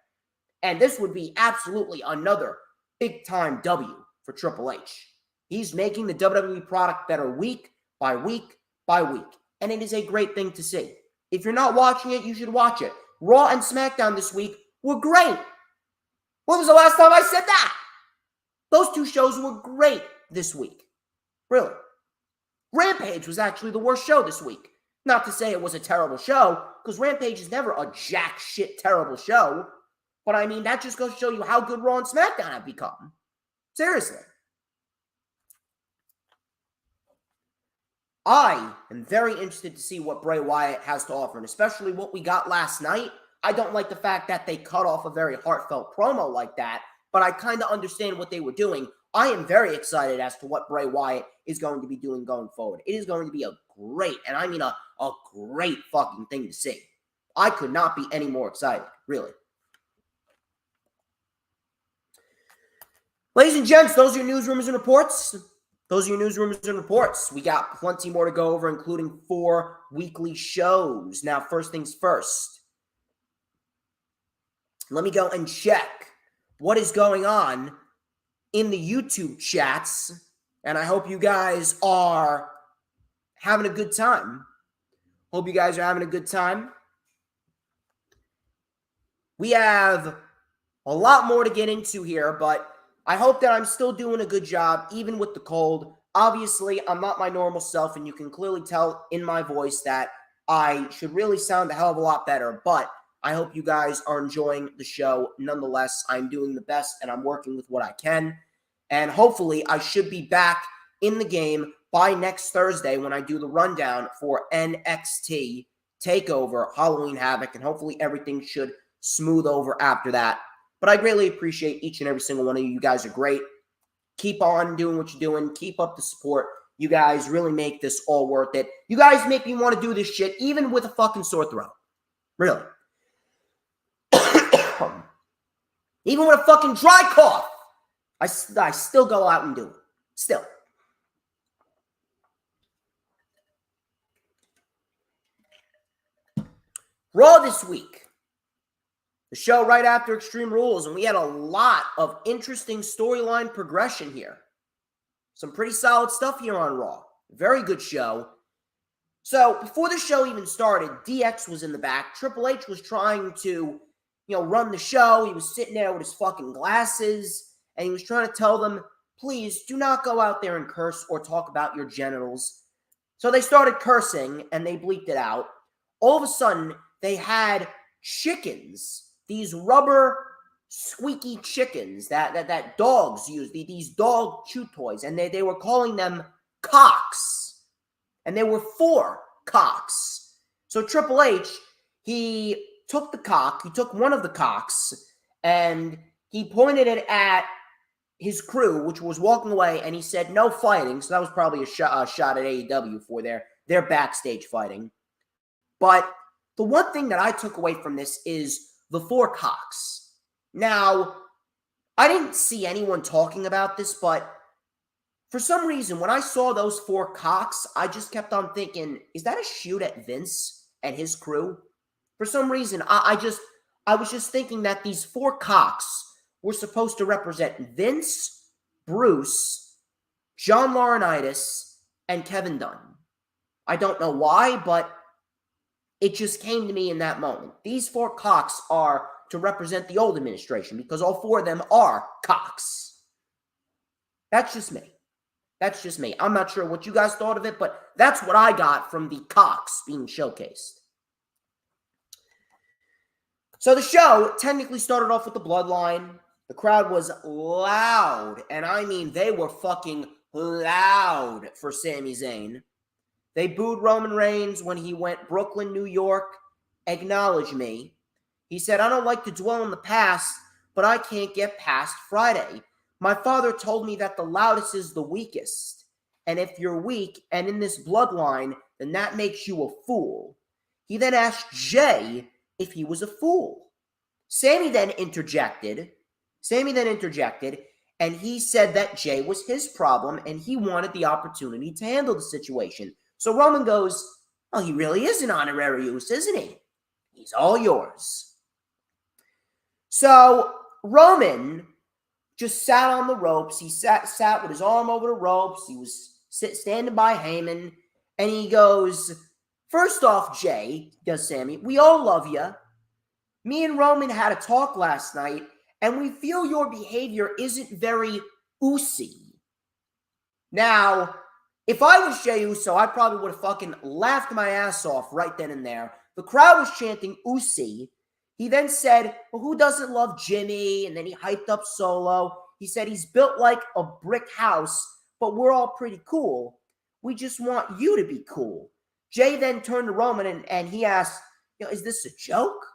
And this would be absolutely another big-time W for Triple H. He's making the WWE product better week by week by week. And it is a great thing to see. If you're not watching it, you should watch it. Raw and SmackDown this week were great. When was the last time I said that? Those two shows were great this week. Really. Rampage was actually the worst show this week. Not to say it was a terrible show, because Rampage is never a jack shit terrible show. But I mean, that just goes to show you how good Raw and SmackDown have become. Seriously. I am very interested to see what Bray Wyatt has to offer, and especially what we got last night. I don't like the fact that they cut off a very heartfelt promo like that, but I kind of understand what they were doing. I am very excited as to what Bray Wyatt is going to be doing going forward. It is going to be a great, and I mean a great fucking thing to see. I could not be any more excited, really. Ladies and gents, those are your news, rumors, and reports. Those are your news, rumors, and reports. We got plenty more to go over, including 4 weekly shows. Now, first things first. Let me go and check what is going on in the YouTube chats. And I hope you guys are having a good time. Hope you guys are having a good time. We have a lot more to get into here, but I hope that I'm still doing a good job, even with the cold. Obviously, I'm not my normal self, and you can clearly tell in my voice that I should really sound a hell of a lot better, but I hope you guys are enjoying the show. Nonetheless, I'm doing the best, and I'm working with what I can, and hopefully I should be back in the game by next Thursday when I do the rundown for NXT TakeOver, Halloween Havoc, and hopefully everything should smooth over after that. But I greatly appreciate each and every single one of you. You guys are great. Keep on doing what you're doing. Keep up the support. You guys really make this all worth it. You guys make me want to do this shit even with a fucking sore throat. Really. Even with a fucking dry cough, I still go out and do it. Still. Raw this week. The show right after Extreme Rules, and we had a lot of interesting storyline progression here. Some pretty solid stuff here on Raw. Very good show. So, before the show even started, DX was in the back. Triple H was trying to, run the show. He was sitting there with his fucking glasses, and he was trying to tell them, please, do not go out there and curse or talk about your genitals. So they started cursing, and they bleeped it out. All of a sudden, they had chickens. These rubber squeaky chickens that dogs use, these dog chew toys, and they were calling them cocks. And there were 4 cocks. So Triple H, he took the cock, he took one of the cocks, and he pointed it at his crew, which was walking away, and he said, no fighting. So that was probably a shot at AEW for their backstage fighting. But the one thing that I took away from this is the 4 cocks. Now, I didn't see anyone talking about this, but for some reason, when I saw those 4 cocks, I just kept on thinking, is that a shoot at Vince and his crew? For some reason, I was just thinking that these 4 cocks were supposed to represent Vince, Bruce, John Laurinaitis, and Kevin Dunn. I don't know why, but it just came to me in that moment. These 4 cocks are to represent the old administration because all 4 of them are cocks. That's just me. That's just me. I'm not sure what you guys thought of it, but that's what I got from the cocks being showcased. So the show technically started off with the Bloodline. The crowd was loud, and I mean they were fucking loud for Sami Zayn. They booed Roman Reigns when he went Brooklyn, New York, acknowledge me. He said, I don't like to dwell in the past, but I can't get past Friday. My father told me that the loudest is the weakest. And if you're weak and in this bloodline, then that makes you a fool. He then asked Jay if he was a fool. Sami then interjected, and he said that Jay was his problem and he wanted the opportunity to handle the situation. So Roman goes, oh, he really is an honorary use, isn't he? He's all yours. So Roman just sat on the ropes. He sat with his arm over the ropes. He was standing by Heyman. And he goes, first off, Jay, does Sami, we all love you. Me and Roman had a talk last night, and we feel your behavior isn't very Usi. Now, if I was Jey Uso, I probably would have fucking laughed my ass off right then and there. The crowd was chanting Usi. He then said, well, who doesn't love Jimmy? And then he hyped up Solo. He said he's built like a brick house, but we're all pretty cool. We just want you to be cool. Jay then turned to Roman and he asked, is this a joke?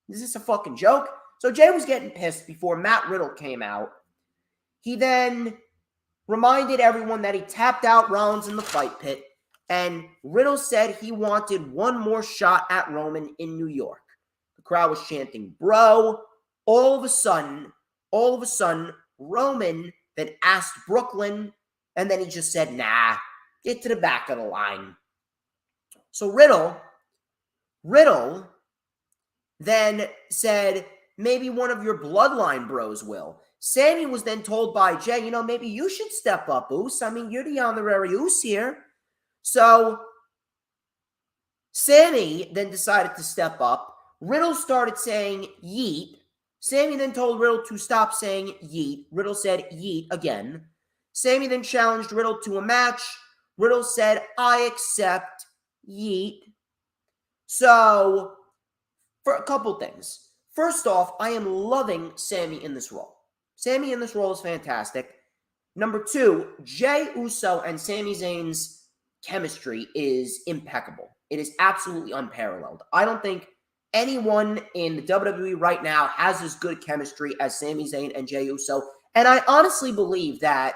Is this a fucking joke? So Jay was getting pissed before Matt Riddle came out. He then reminded everyone that he tapped out Rollins in the fight pit, and Riddle said he wanted one more shot at Roman in New York. The crowd was chanting, bro. All of a sudden, Roman then asked Brooklyn, and then he just said, nah, get to the back of the line. So Riddle then said, maybe one of your bloodline bros will. Sammy was then told by Jay, maybe you should step up, Uce. I mean, you're the honorary Uce here. So Sammy then decided to step up. Riddle started saying yeet. Sammy then told Riddle to stop saying yeet. Riddle said yeet again. Sammy then challenged Riddle to a match. Riddle said, I accept yeet. So, for a couple things. First off, I am loving Sammy in this role. Sammy in this role is fantastic. Number two, Jey Uso and Sami Zayn's chemistry is impeccable. It is absolutely unparalleled. I don't think anyone in the WWE right now has as good chemistry as Sami Zayn and Jey Uso. And I honestly believe that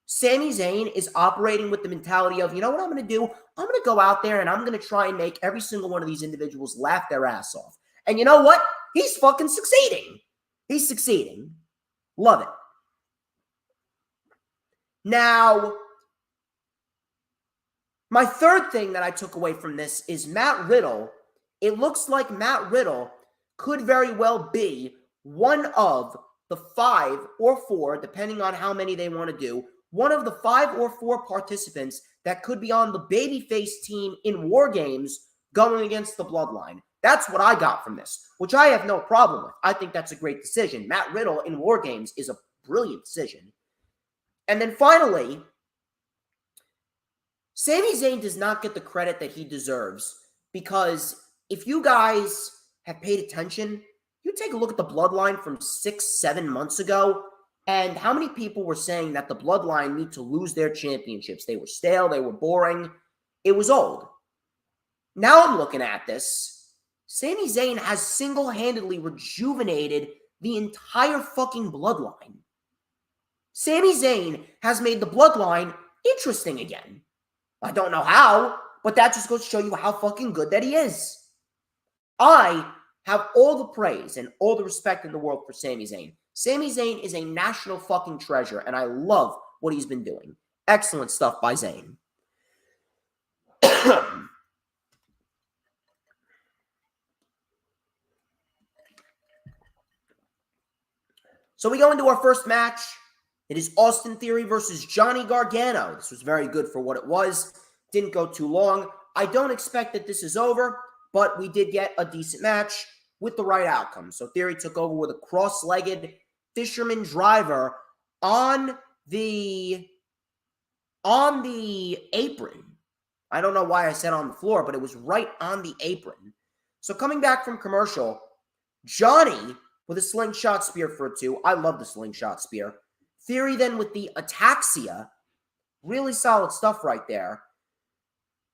Sami Zayn is operating with the mentality of, you know what I'm going to do? I'm going to go out there and I'm going to try and make every single one of these individuals laugh their ass off. And you know what? He's fucking succeeding. He's succeeding. Love it. Now, my third thing that I took away from this is Matt Riddle. It looks like Matt Riddle could very well be one of the 5 or 4, depending on how many they want to do, one of the 5 or 4 participants that could be on the babyface team in War Games going against the Bloodline. That's what I got from this, which I have no problem with. I think that's a great decision. Matt Riddle in War Games is a brilliant decision. And then finally, Sami Zayn does not get the credit that he deserves, because if you guys have paid attention, you take a look at the Bloodline from 6-7 months ago, and how many people were saying that the Bloodline need to lose their championships? They were stale, they were boring, it was old. Now I'm looking at this. Sami Zayn has single-handedly rejuvenated the entire fucking Bloodline. Sami Zayn has made the Bloodline interesting again. I don't know how, but that just goes to show you how fucking good that he is. I have all the praise and all the respect in the world for Sami Zayn. Sami Zayn is a national fucking treasure, and I love what he's been doing. Excellent stuff by Zayn. So we go into our first match. It is Austin Theory versus Johnny Gargano. This was very good for what it was. Didn't go too long. I don't expect that this is over, but we did get a decent match with the right outcome. So Theory took over with a cross-legged fisherman driver on the apron. I don't know why I said on the floor, but it was right on the apron. So coming back from commercial, Johnny with a slingshot spear for a 2. I love the slingshot spear. Theory then with the ataxia. Really solid stuff right there.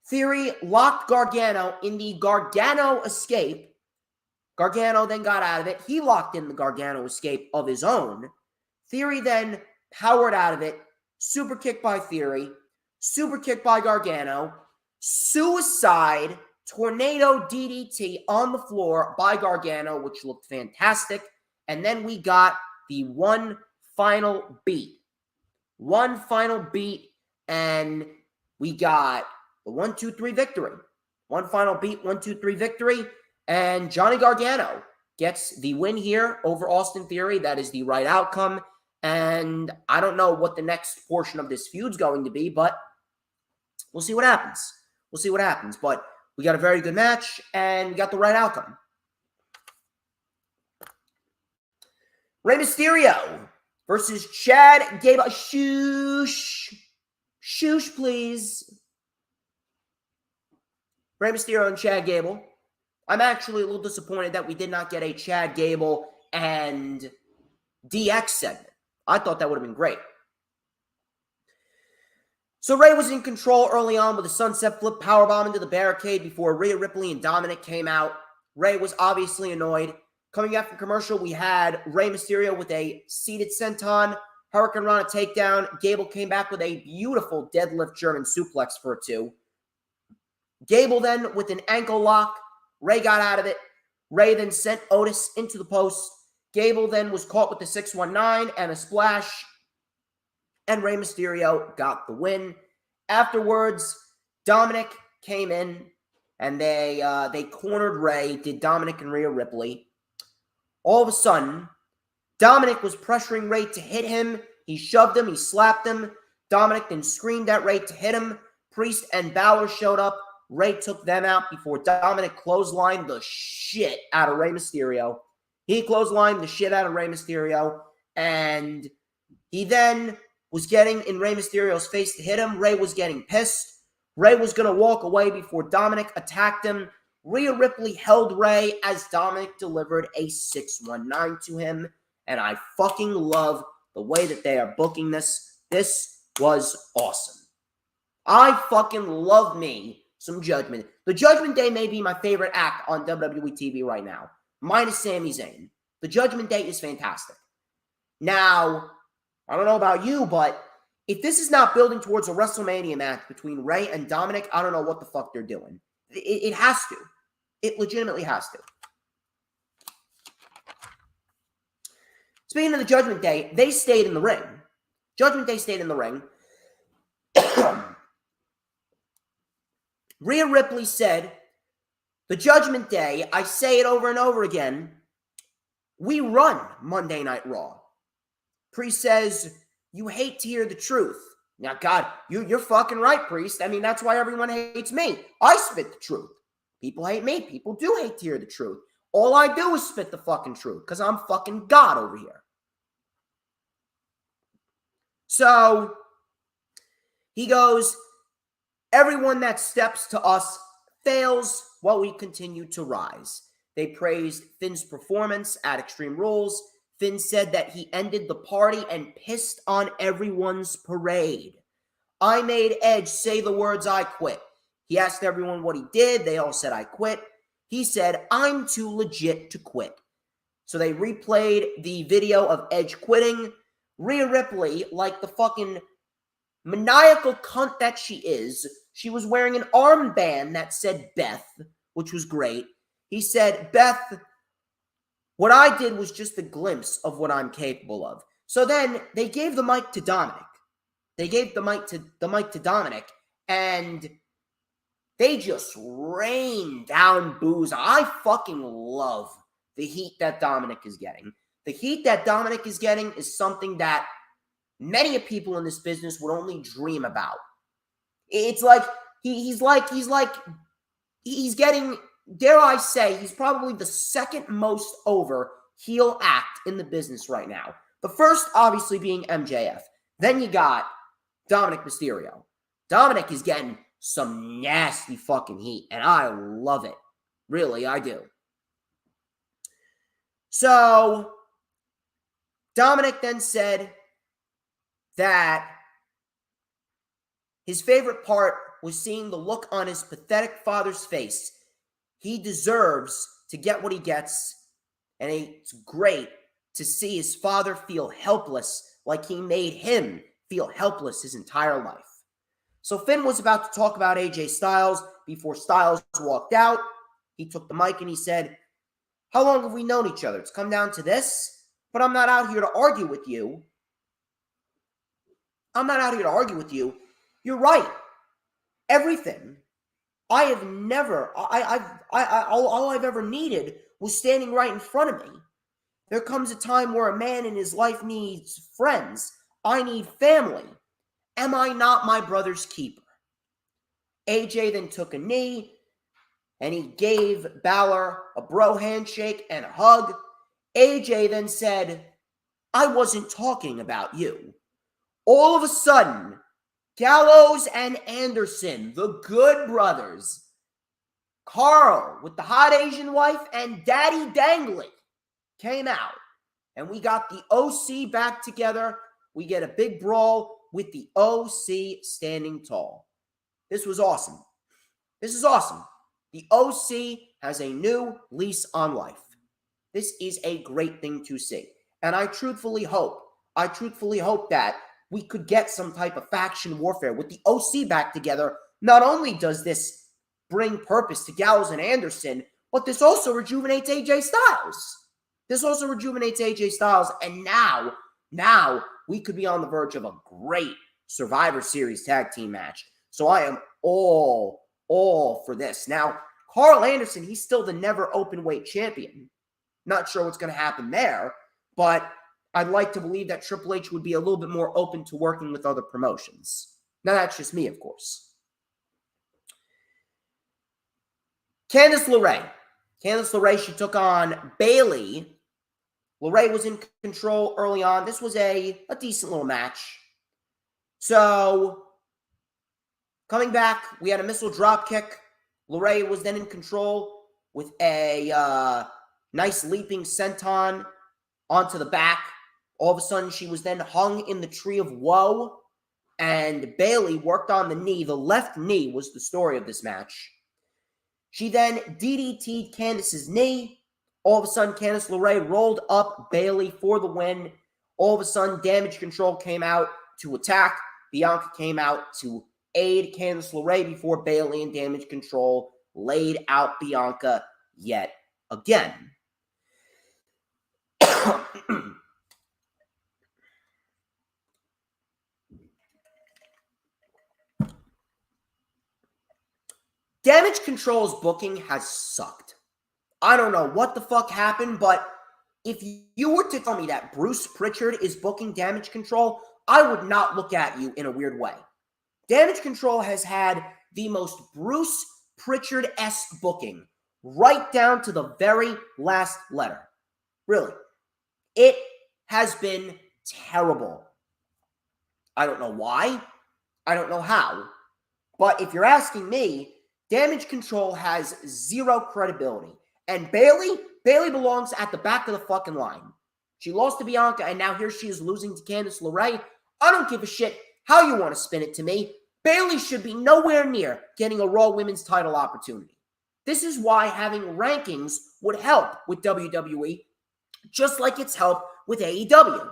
Theory locked Gargano in the Gargano escape. Gargano then got out of it. He locked in the Gargano escape of his own. Theory then powered out of it. Super kick by Theory. Super kick by Gargano. Suicide tornado DDT on the floor by Gargano, which looked fantastic. And then we got the one final beat. One final beat, and we got the 1-2-3 victory. One final beat, 1-2-3 victory, and Johnny Gargano gets the win here over Austin Theory. That is the right outcome, and I don't know what the next portion of this feud's going to be, but we'll see what happens. We'll see what happens, but we got a very good match, and we got the right outcome. Rey Mysterio versus Chad Gable. Shoosh, please. Rey Mysterio and Chad Gable. I'm actually a little disappointed that we did not get a Chad Gable and DX segment. I thought that would have been great. So Rey was in control early on with a sunset flip powerbomb into the barricade before Rhea Ripley and Dominic came out. Rey was obviously annoyed. Coming out from commercial, we had Rey Mysterio with a seated senton, Hurricane Rana takedown. Gable came back with a beautiful deadlift German suplex for a 2. Gable then with an ankle lock. Rey got out of it. Rey then sent Otis into the post. Gable then was caught with the 619 and a splash. and Rey Mysterio got the win. Afterwards, Dominic came in, and they cornered Rey, did Dominic and Rhea Ripley. All of a sudden, Dominic was pressuring Rey to hit him. He shoved him, he slapped him. Dominic then screamed at Rey to hit him. Priest and Balor showed up. Rey took them out before Dominic clotheslined the shit out of Rey Mysterio. He clotheslined the shit out of Rey Mysterio, and he then was getting in Rey Mysterio's face to hit him. Rey was getting pissed. Rey was going to walk away before Dominic attacked him. Rhea Ripley held Rey as Dominic delivered a 619 to him, and I fucking love the way that they are booking this. This was awesome. I fucking love me some Judgment. The Judgment Day may be my favorite act on WWE TV right now, minus Sami Zayn. The Judgment Day is fantastic. Now, I don't know about you, but if this is not building towards a WrestleMania match between Rey and Dominic, I don't know what the fuck they're doing. It has to. It legitimately has to. Speaking of the Judgment Day, they stayed in the ring. Judgment Day stayed in the ring. Rhea Ripley said, the Judgment Day, I say it over and over again, we run Monday Night Raw. Priest says, you hate to hear the truth. Now, God, you're fucking right, Priest. I mean, that's why everyone hates me. I spit the truth. People hate me. People do hate to hear the truth. All I do is spit the fucking truth because I'm fucking God over here. So, he goes, everyone that steps to us fails while we continue to rise. They praised Finn's performance at Extreme Rules. Finn said that he ended the party and pissed on everyone's parade. I made Edge say the words, I quit. He asked everyone what he did. They all said, I quit. He said, I'm too legit to quit. So they replayed the video of Edge quitting. Rhea Ripley, like the fucking maniacal cunt that she is, she was wearing an armband that said Beth, which was great. He said, Beth, what I did was just a glimpse of what I'm capable of. So then they gave the mic to Dominic. They gave the mic to Dominic, and they just rained down boos. I fucking love the heat that Dominic is getting. The heat that Dominic is getting is something that many people in this business would only dream about. It's like he's getting, dare I say, he's probably the second most over heel act in the business right now. The first, obviously, being MJF. Then you got Dominic Mysterio. Dominic is getting some nasty fucking heat, and I love it. Really, I do. So, Dominic then said that his favorite part was seeing the look on his pathetic father's face. He deserves to get what he gets, and it's great to see his father feel helpless like he made him feel helpless his entire life. So Finn was about to talk about AJ Styles before Styles walked out. He took the mic and he said, how long have we known each other? It's come down to this, but I'm not out here to argue with you. I'm not out here to argue with you. You're right. Everything. I have never, all I've ever needed was standing right in front of me. There comes a time where a man in his life needs friends. I need family. Am I not my brother's keeper? AJ then took a knee, and he gave Balor a bro handshake and a hug. AJ then said, I wasn't talking about you. All of a sudden, Gallows and Anderson, the good brothers, Carl with the hot Asian wife, and Daddy Dangling came out. And we got the OC back together. We get a big brawl with the OC standing tall. This was awesome. This is awesome. The OC has a new lease on life. This is a great thing to see. And I truthfully hope that we could get some type of faction warfare with the OC back together. Not only does this bring purpose to Gallows and Anderson, but this also rejuvenates AJ Styles. And now we could be on the verge of a great Survivor Series tag team match. So I am all for this. Now, Carl Anderson, he's still the never open weight champion. Not sure what's going to happen there, but I'd like to believe that Triple H would be a little bit more open to working with other promotions. Now, that's just me, of course. Candice LeRae. Candice LeRae, she took on Bayley. LeRae was in control early on. This was a decent little match. So, coming back, we had a missile drop kick. LeRae was then in control with a nice leaping senton onto the back. All of a sudden, she was then hung in the Tree of Woe, and Bayley worked on the knee. The left knee was the story of this match. She then DDT'd Candice's knee. All of a sudden, Candice LeRae rolled up Bayley for the win. All of a sudden, Damage Control came out to attack. Bianca came out to aid Candice LeRae before Bayley and Damage Control laid out Bianca yet again. Damage Control's booking has sucked. I don't know what the fuck happened, but if you were to tell me that Bruce Pritchard is booking Damage Control, I would not look at you in a weird way. Damage Control has had the most Bruce Pritchard-esque booking, right down to the very last letter. Really. It has been terrible. I don't know why. I don't know how. But if you're asking me, Damage Control has zero credibility. And Bayley belongs at the back of the fucking line. She lost to Bianca, and now here she is losing to Candice LeRae. I don't give a shit how you want to spin it to me. Bayley should be nowhere near getting a Raw Women's title opportunity. This is why having rankings would help with WWE, just like it's helped with AEW.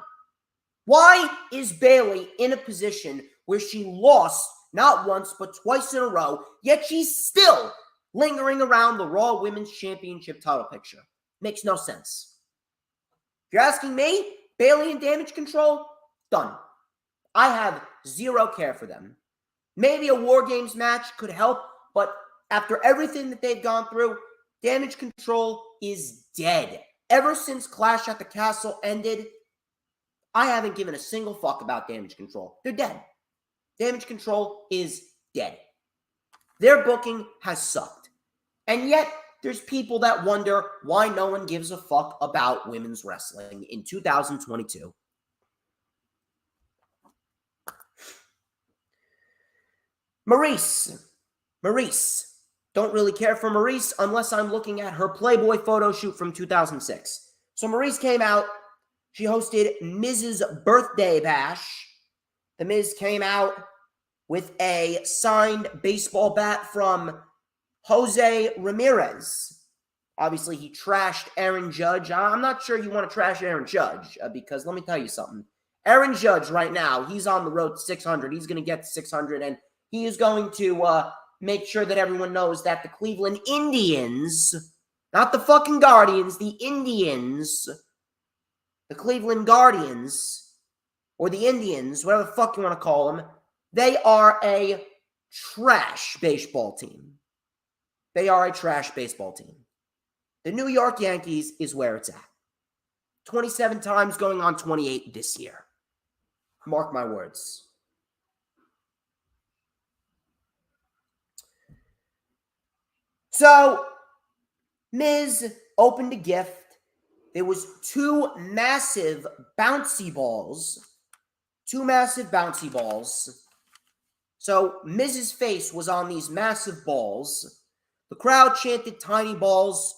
Why is Bayley in a position where she lost not once, but twice in a row, yet she's still lingering around the Raw Women's Championship title picture? Makes no sense. If you're asking me, Bayley and Damage Control, done. I have zero care for them. Maybe a War Games match could help, but after everything that they've gone through, Damage Control is dead. Ever since Clash at the Castle ended, I haven't given a single fuck about Damage Control. They're dead. Damage Control is dead. Their booking has sucked. And yet, there's people that wonder why no one gives a fuck about women's wrestling in 2022. Maurice. Don't really care for Maurice unless I'm looking at her Playboy photo shoot from 2006. So Maurice came out. She hosted Miz's birthday bash. The Miz came out with a signed baseball bat from Jose Ramirez. Obviously, he trashed Aaron Judge. I'm not sure you want to trash Aaron Judge because let me tell you something. Aaron Judge right now, he's on the road to 600. He's going to get to 600, and he is going to make sure that everyone knows that the Cleveland Indians, not the fucking Guardians, the Indians, the Cleveland Guardians, or the Indians, whatever the fuck you want to call them, they are a trash baseball team. They are a trash baseball team. The New York Yankees is where it's at. 27 times going on 28 this year. Mark my words. So, Miz opened a gift. There was two massive bouncy balls. So, Miz's face was on these massive balls. The crowd chanted tiny balls.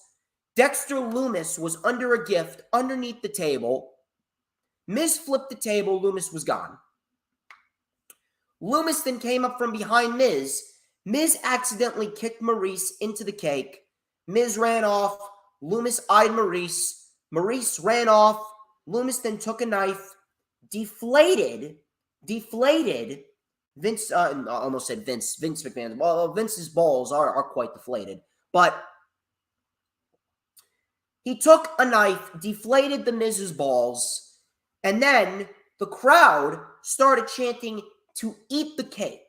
Dexter Lumis was under a gift underneath the table. Miz flipped the table. Lumis was gone. Lumis then came up from behind Miz. Miz accidentally kicked Maurice into the cake. Miz ran off. Lumis eyed Maurice. Maurice ran off. Lumis then took a knife, deflated Vince, I almost said Vince McMahon. Well, Vince's balls are quite deflated. But he took a knife, deflated the Miz's balls, and then the crowd started chanting to eat the cake.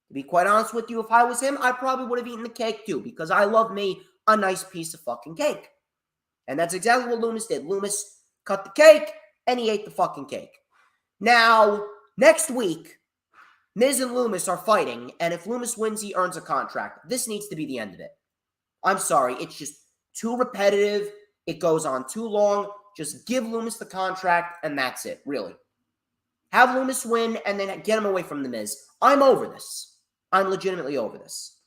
To be quite honest with you, if I was him, I probably would have eaten the cake too, because I love me a nice piece of fucking cake. And that's exactly what Lumis did. Lumis cut the cake, and he ate the fucking cake. Now, next week, Miz and Lumis are fighting, and if Lumis wins, he earns a contract. This needs to be the end of it. I'm sorry, it's just too repetitive. It goes on too long. Just give Lumis the contract, and that's it, really. Have Lumis win, and then get him away from The Miz. I'm over this. I'm legitimately over this.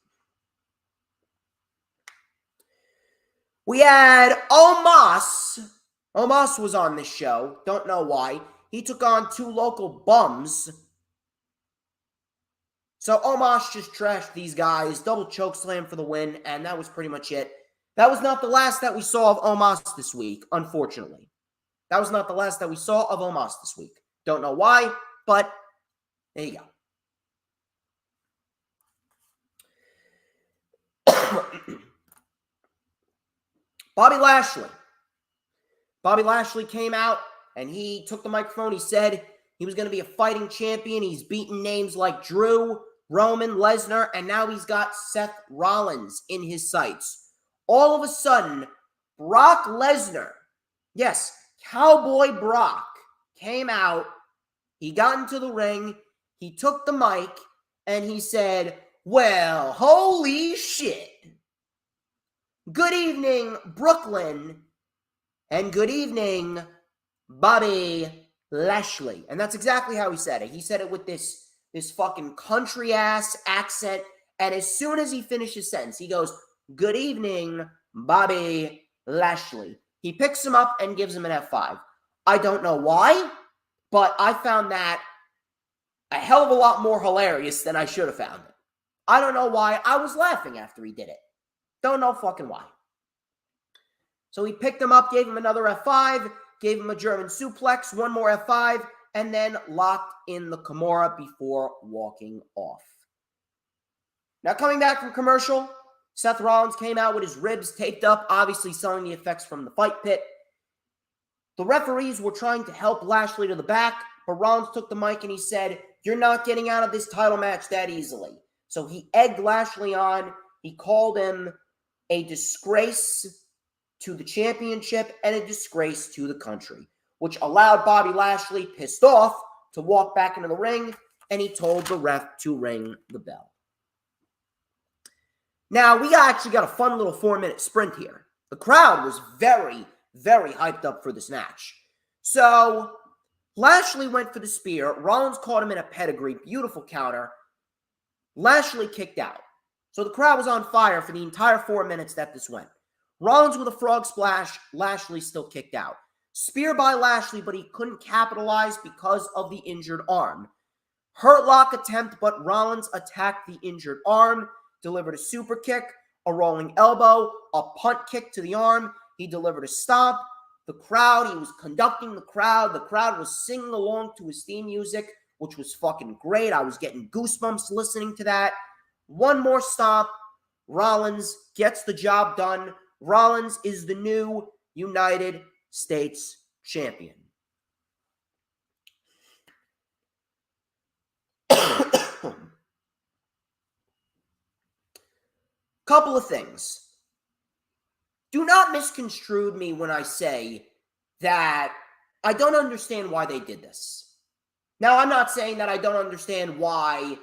We had Omos. Omos was on this show. Don't know why. He took on two local bums. So Omos just trashed these guys. Double chokeslam for the win, and that was pretty much it. That was not the last that we saw of Omos this week, unfortunately. That was not the last that we saw of Omos this week. Don't know why, but there you go. Bobby Lashley. Bobby Lashley came out, and he took the microphone. He said he was going to be a fighting champion. He's beaten names like Drew, Roman, Lesnar, and now he's got Seth Rollins in his sights. All of a sudden, Brock Lesnar, yes, Cowboy Brock, came out. He got into the ring. He took the mic, and he said, well, holy shit. Good evening, Brooklyn, and good evening, Bobby Lashley. And that's exactly how he said it. He said it with this fucking country-ass accent, and as soon as he finished his sentence, he goes, good evening, Bobby Lashley. He picks him up and gives him an F5. I don't know why, but I found that a hell of a lot more hilarious than I should have found it. I don't know why. I was laughing after he did it. Don't know fucking why. So he picked him up, gave him another F5, gave him a German suplex, one more F5, and then locked in the Kimura before walking off. Now coming back from commercial, Seth Rollins came out with his ribs taped up, obviously selling the effects from the fight pit. The referees were trying to help Lashley to the back, but Rollins took the mic and he said, you're not getting out of this title match that easily. So he egged Lashley on. He called him a disgrace to the championship and a disgrace to the country, which allowed Bobby Lashley, pissed off, to walk back into the ring, and he told the ref to ring the bell. Now, we actually got a fun little 4-minute sprint here. The crowd was very, very hyped up for this match. So, Lashley went for the spear. Rollins caught him in a pedigree. Beautiful counter. Lashley kicked out. So the crowd was on fire for the entire 4 minutes that this went. Rollins with a frog splash. Lashley still kicked out. Spear by Lashley, but he couldn't capitalize because of the injured arm. Hurt lock attempt, but Rollins attacked the injured arm. Delivered a super kick, a rolling elbow, a punt kick to the arm. He delivered a stomp. The crowd, he was conducting the crowd. The crowd was singing along to his theme music, which was fucking great. I was getting goosebumps listening to that. One more stomp. Rollins gets the job done. Rollins is the new United States champion. Couple of things. Do not misconstrue me when I say that I don't understand why they did this. Now, I'm not saying that I don't understand why,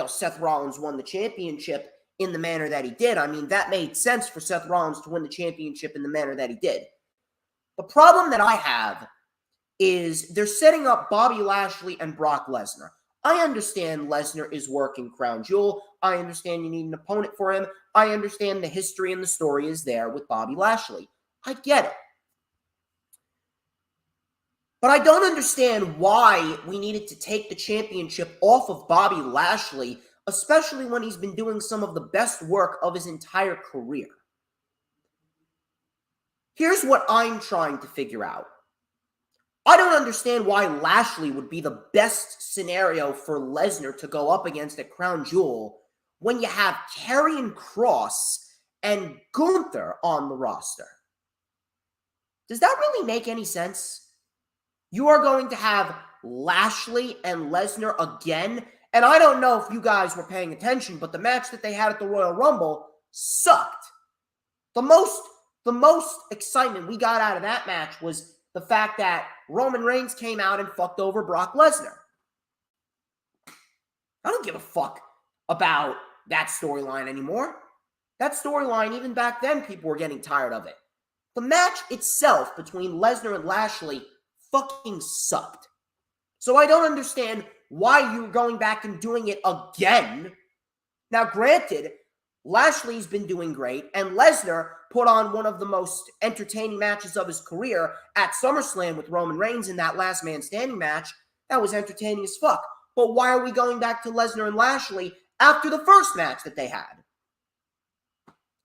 Seth Rollins won the championship in the manner that he did. I mean, that made sense for Seth Rollins to win the championship in the manner that he did. The problem that I have is they're setting up Bobby Lashley and Brock Lesnar. I understand Lesnar is working Crown Jewel. I understand you need an opponent for him. I understand the history and the story is there with Bobby Lashley. I get it. But I don't understand why we needed to take the championship off of Bobby Lashley, especially when he's been doing some of the best work of his entire career. Here's what I'm trying to figure out. I don't understand why Lashley would be the best scenario for Lesnar to go up against at Crown Jewel when you have Karrion Kross and Gunther on the roster. Does that really make any sense? You are going to have Lashley and Lesnar again. And I don't know if you guys were paying attention, but the match that they had at the Royal Rumble sucked. The most excitement we got out of that match was the fact that Roman Reigns came out and fucked over Brock Lesnar. I don't give a fuck about that storyline anymore. That storyline, even back then, people were getting tired of it. The match itself between Lesnar and Lashley fucking sucked. So I don't understand why you're going back and doing it again. Now, granted, Lashley's been doing great, and Lesnar put on one of the most entertaining matches of his career at SummerSlam with Roman Reigns in that last man standing match. That was entertaining as fuck. But why are we going back to Lesnar and Lashley after the first match that they had?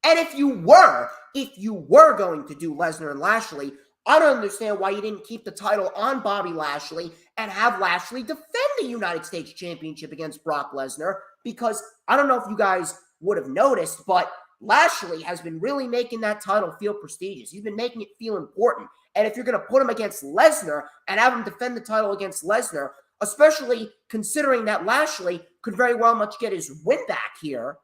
And if you were going to do Lesnar and Lashley, I don't understand why you didn't keep the title on Bobby Lashley and have Lashley defend the United States Championship against Brock Lesnar, because I don't know if you guys would have noticed, but Lashley has been really making that title feel prestigious. He's been making it feel important. And if you're going to put him against Lesnar and have him defend the title against Lesnar, especially considering that Lashley could very well much get his win back here.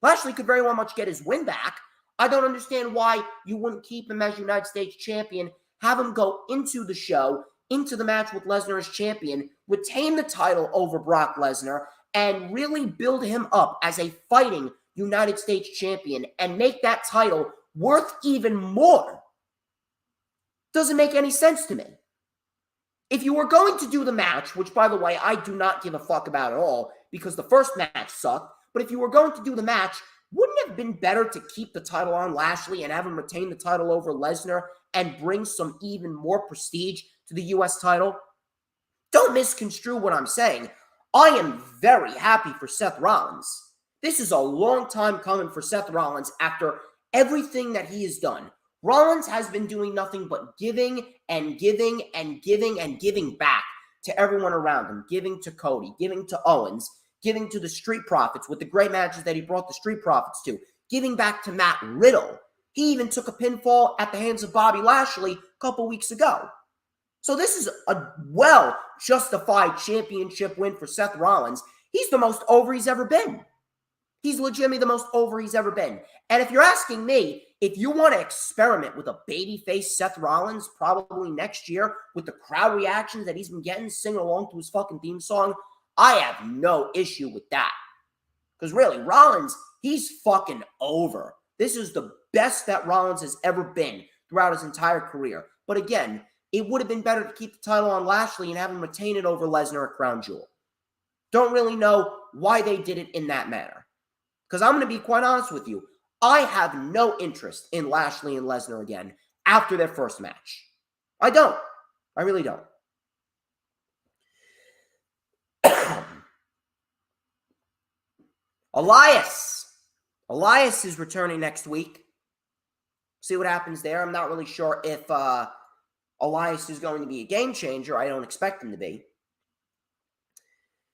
Lashley could very well much get his win back. I don't understand why you wouldn't keep him as United States champion, have him go into the show, into the match with Lesnar as champion, retain the title over Brock Lesnar, and really build him up as a fighting United States champion and make that title worth even more. Doesn't make any sense to me. If you were going to do the match, which, by the way, I do not give a fuck about at all because the first match sucked, but if you were going to do the match, wouldn't it have been better to keep the title on Lashley and have him retain the title over Lesnar and bring some even more prestige to the U.S. title? Don't misconstrue what I'm saying. I am very happy for Seth Rollins. This is a long time coming for Seth Rollins after everything that he has done. Rollins has been doing nothing but giving and giving and giving and giving back to everyone around him, giving to Cody, giving to Owens, giving to the Street Profits with the great matches that he brought the Street Profits to, giving back to Matt Riddle. He even took a pinfall at the hands of Bobby Lashley a couple weeks ago. So this is a well-justified championship win for Seth Rollins. He's the most over he's ever been. He's legitimately the most over he's ever been. And if you're asking me, if you want to experiment with a babyface Seth Rollins probably next year with the crowd reactions that he's been getting singing along to his fucking theme song, I have no issue with that. Because really, Rollins, he's fucking over. This is the best that Rollins has ever been throughout his entire career. But again, it would have been better to keep the title on Lashley and have him retain it over Lesnar at Crown Jewel. Don't really know why they did it in that manner. Because I'm going to be quite honest with you. I have no interest in Lashley and Lesnar again after their first match. I don't. I really don't. Elias is returning next week. See what happens there. I'm not really sure if Elias is going to be a game changer. I don't expect him to be.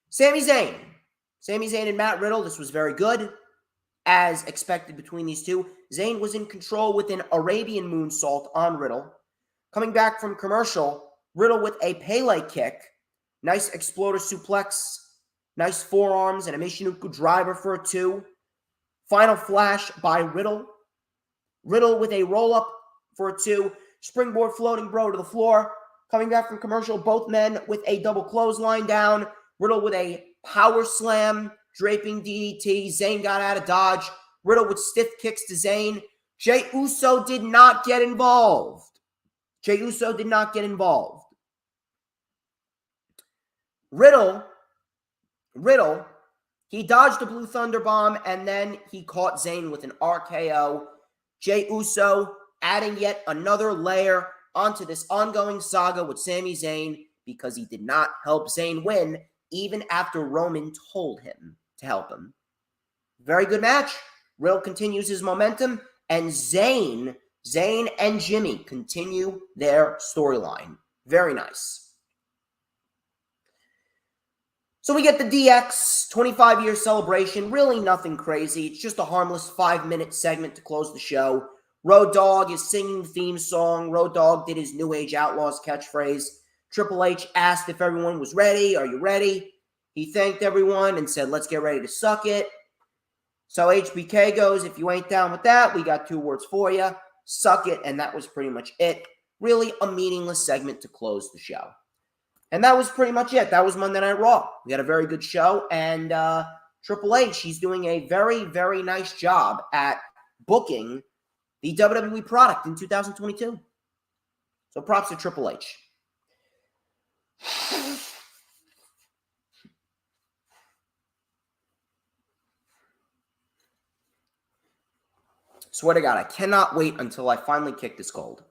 Sami Zayn and Matt Riddle. This was very good. As expected between these two. Zayn was in control with an Arabian moonsault on Riddle. Coming back from commercial, Riddle with a Pele kick. Nice exploder suplex. Nice forearms and a Michinoku driver for a 2. Final flash by Riddle. Riddle with a roll-up for a 2. Springboard floating bro to the floor. Coming back from commercial, both men with a double clothesline down. Riddle with a power slam. Draping DDT. Zayn got out of dodge. Riddle with stiff kicks to Zayn. Jey Uso did not get involved. Riddle, he dodged the Blue Thunder Bomb, and then he caught Zayn with an RKO. Jey Uso adding yet another layer onto this ongoing saga with Sami Zayn because he did not help Zayn win, even after Roman told him to help him. Very good match. Riddle continues his momentum, and Zayn and Jimmy continue their storyline. Very nice. So we get the DX 25-year celebration. Really nothing crazy. It's just a harmless 5-minute segment to close the show. Road Dogg is singing the theme song. Road Dogg did his New Age Outlaws catchphrase. Triple H asked if everyone was ready. Are you ready? He thanked everyone and said, let's get ready to suck it. So HBK goes, if you ain't down with that, we got 2 words for you. Suck it. And that was pretty much it. Really a meaningless segment to close the show. And that was pretty much it. That was Monday Night Raw. We had a very good show. And Triple H, he's doing a very, very nice job at booking the WWE product in 2022. So props to Triple H. Swear to God, I cannot wait until I finally kick this cold.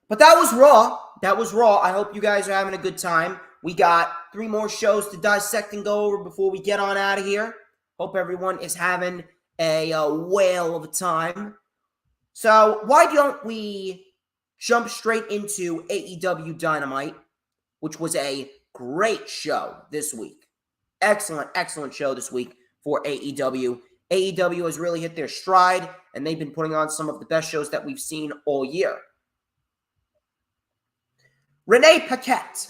But that was Raw. That was Raw. I hope you guys are having a good time. We got 3 more shows to dissect and go over before we get on out of here. Hope everyone is having a whale of a time. So why don't we jump straight into AEW Dynamite, which was a great show this week. Excellent, excellent show this week for AEW. AEW has really hit their stride, and they've been putting on some of the best shows that we've seen all year. Renee Paquette.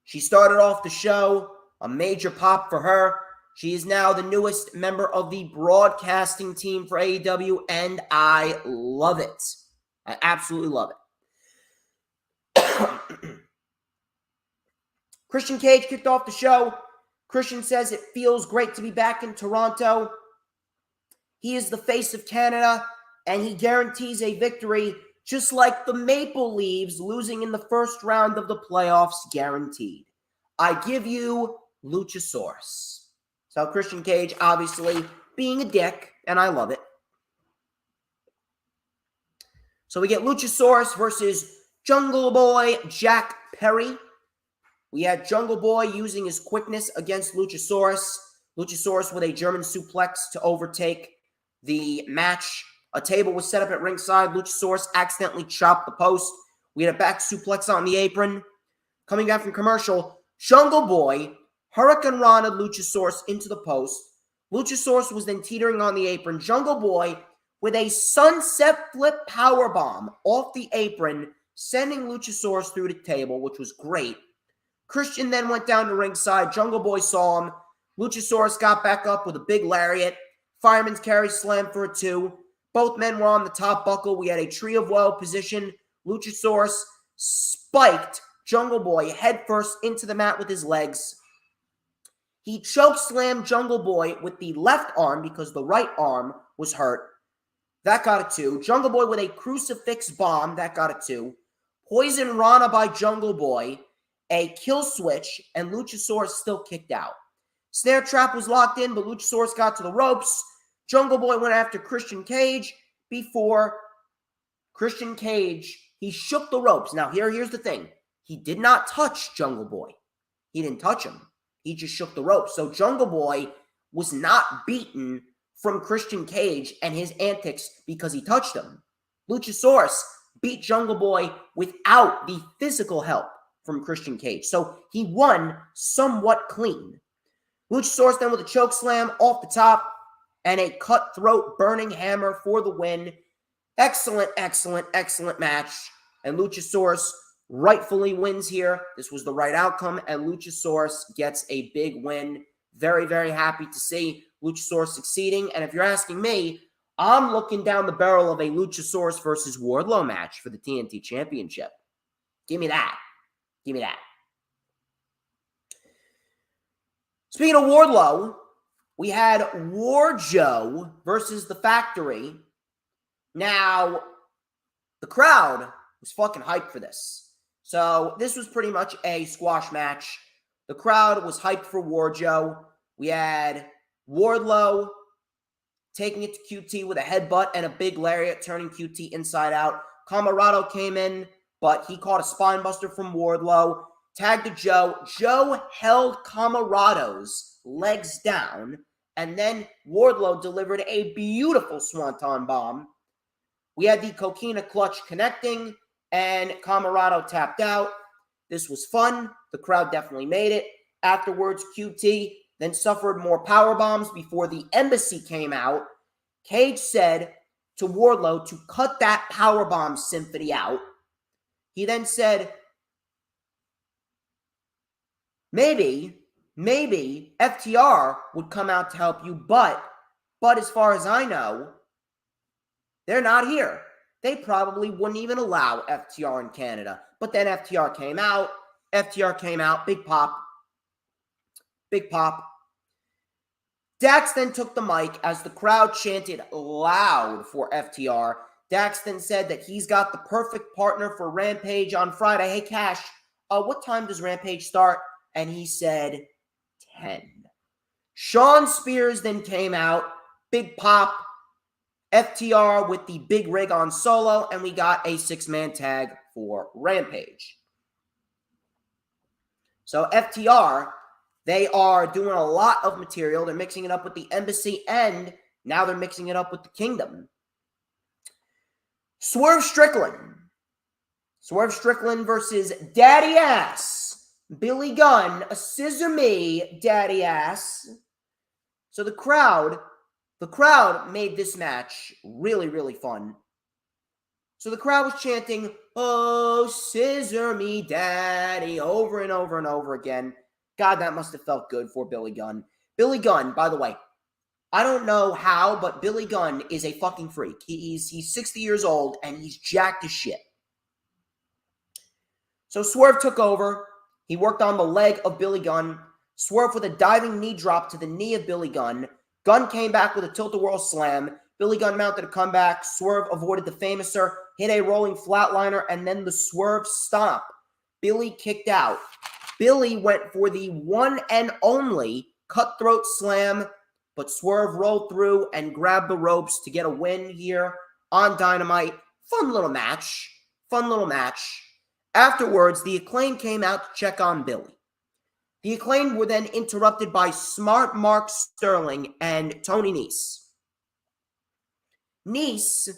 She started off the show, a major pop for her. She is now the newest member of the broadcasting team for AEW, and I love it. I absolutely love it. Christian Cage kicked off the show. Christian says it feels great to be back in Toronto. He is the face of Canada, and he guarantees a victory, just like the Maple Leafs losing in the first round of the playoffs guaranteed. I give you Luchasaurus. So Christian Cage obviously being a dick, and I love it. So we get Luchasaurus versus Jungle Boy Jack Perry. We had Jungle Boy using his quickness against Luchasaurus. Luchasaurus with a German suplex to overtake the match. A table was set up at ringside. Luchasaurus accidentally chopped the post. We had a back suplex on the apron. Coming back from commercial, Jungle Boy Hurricane Rana Luchasaurus into the post. Luchasaurus was then teetering on the apron. Jungle Boy with a sunset flip powerbomb off the apron, sending Luchasaurus through the table, which was great. Christian then went down to ringside. Jungle Boy saw him. Luchasaurus got back up with a big lariat. Fireman's carry slam for a 2. Both men were on the top buckle. We had a tree of woe position. Luchasaurus spiked Jungle Boy headfirst into the mat with his legs. He chokeslammed Jungle Boy with the left arm because the right arm was hurt. That got a 2. Jungle Boy with a crucifix bomb. That got a 2. Poison Rana by Jungle Boy. A kill switch, and Luchasaurus still kicked out. Snare trap was locked in, but Luchasaurus got to the ropes. Jungle Boy went after Christian Cage before Christian Cage, he shook the ropes. Now, here's the thing. He did not touch Jungle Boy. He didn't touch him. He just shook the ropes. So Jungle Boy was not beaten from Christian Cage and his antics because he touched him. Luchasaurus beat Jungle Boy without the physical help from Christian Cage. So he won somewhat clean. Luchasaurus then with a choke slam off the top and a cutthroat burning hammer for the win. Excellent, excellent, excellent match. And Luchasaurus rightfully wins here. This was the right outcome, and Luchasaurus gets a big win. Very, very happy to see Luchasaurus succeeding. And if you're asking me, I'm looking down the barrel of a Luchasaurus versus Wardlow match for the TNT Championship. Give me that. Give me that. Speaking of Wardlow, we had Warjoe versus The Factory. Now, the crowd was fucking hyped for this. So, this was pretty much a squash match. The crowd was hyped for Warjoe. We had Wardlow taking it to QT with a headbutt and a big lariat, turning QT inside out. Camarado came in, but he caught a spine buster from Wardlow. Tagged to Joe. Joe held Camarado's legs down, and then Wardlow delivered a beautiful swanton bomb. We had the Coquina clutch connecting, and Camarado tapped out. This was fun. The crowd definitely made it. Afterwards, QT then suffered more power bombs before the Embassy came out. Cage said, to Wardlow to cut that powerbomb symphony out. He then said, maybe FTR would come out to help you, but as far as I know, they're not here. They probably wouldn't even allow FTR in Canada. But then FTR came out, big pop. Dax then took the mic as the crowd chanted loud for FTR. Dax then said that he's got the perfect partner for Rampage on Friday. Hey, Cash, what time does Rampage start? And he said 10. Shawn Spears then came out, big pop. FTR with the big rig on Solo, and we got a 6-man tag for Rampage. So FTR, they are doing a lot of material. They're mixing it up with the Embassy, and now they're mixing it up with the Kingdom. Swerve Strickland versus Daddy Ass. Billy Gunn, a scissor me, Daddy Ass. So the crowd made this match really, really fun. So the crowd was chanting, "Oh, scissor me, Daddy," over and over and over again. God, that must have felt good for Billy Gunn. Billy Gunn, by the way, I don't know how, but Billy Gunn is a fucking freak. He's 60 years old, and he's jacked as shit. So Swerve took over. He worked on the leg of Billy Gunn. Swerve with a diving knee drop to the knee of Billy Gunn. Gunn came back with a tilt-a-whirl slam. Billy Gunn mounted a comeback. Swerve avoided the famouser, hit a rolling flatliner, and then the Swerve stomp. Billy kicked out. Billy went for the one and only cutthroat slam, but Swerve rolled through and grabbed the ropes to get a win here on Dynamite. Fun little match. Afterwards, the Acclaim came out to check on Billy. The Acclaim were then interrupted by Smart Mark Sterling and Tony Nese. Nese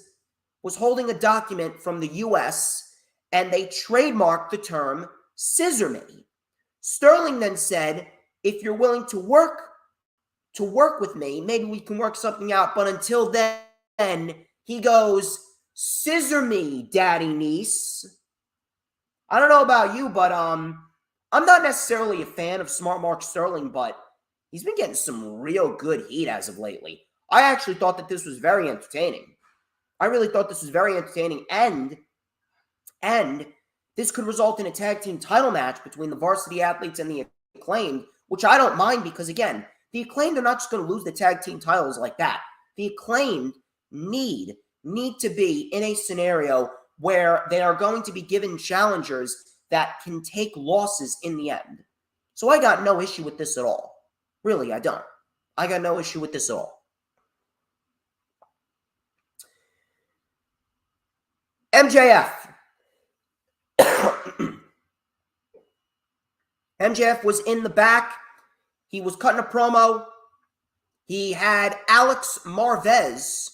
was holding a document from the U.S., and they trademarked the term scissor me. Sterling then said, "If you're willing to work with me, maybe we can work something out, but until then," he goes, "Scissor me, Daddy Nese." I don't know about you, but I'm not necessarily a fan of Smart Mark Sterling, but he's been getting some real good heat as of lately. I actually thought that this was very entertaining. I really thought this was very entertaining, and this could result in a tag team title match between the Varsity Athletes and the Acclaimed, which I don't mind because, again, the Acclaimed are not just going to lose the tag team titles like that. The Acclaimed need to be in a scenario where they are going to be given challengers that can take losses in the end. So I got no issue with this at all. Really, I don't. I got no issue with this at all. MJF. MJF was in the back. He was cutting a promo. He had Alex Marvez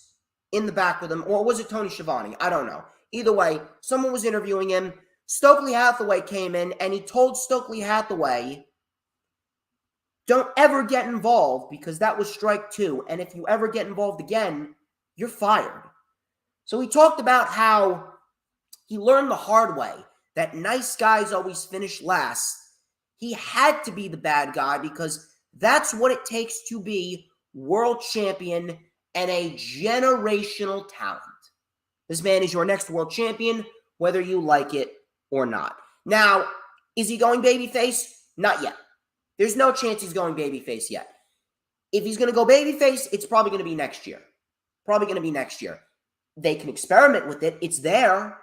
in the back with him. Or was it Tony Schiavone? I don't know. Either way, someone was interviewing him. Stokely Hathaway came in, and he told Stokely Hathaway, "Don't ever get involved, because that was strike 2. And if you ever get involved again, you're fired." So he talked about how he learned the hard way that nice guys always finish last. He had to be the bad guy because that's what it takes to be world champion and a generational talent. This man is your next world champion, whether you like it or not. Now, is he going babyface? Not yet. There's no chance he's going babyface yet. If he's going to go babyface, it's probably going to be next year. They can experiment with it. It's there.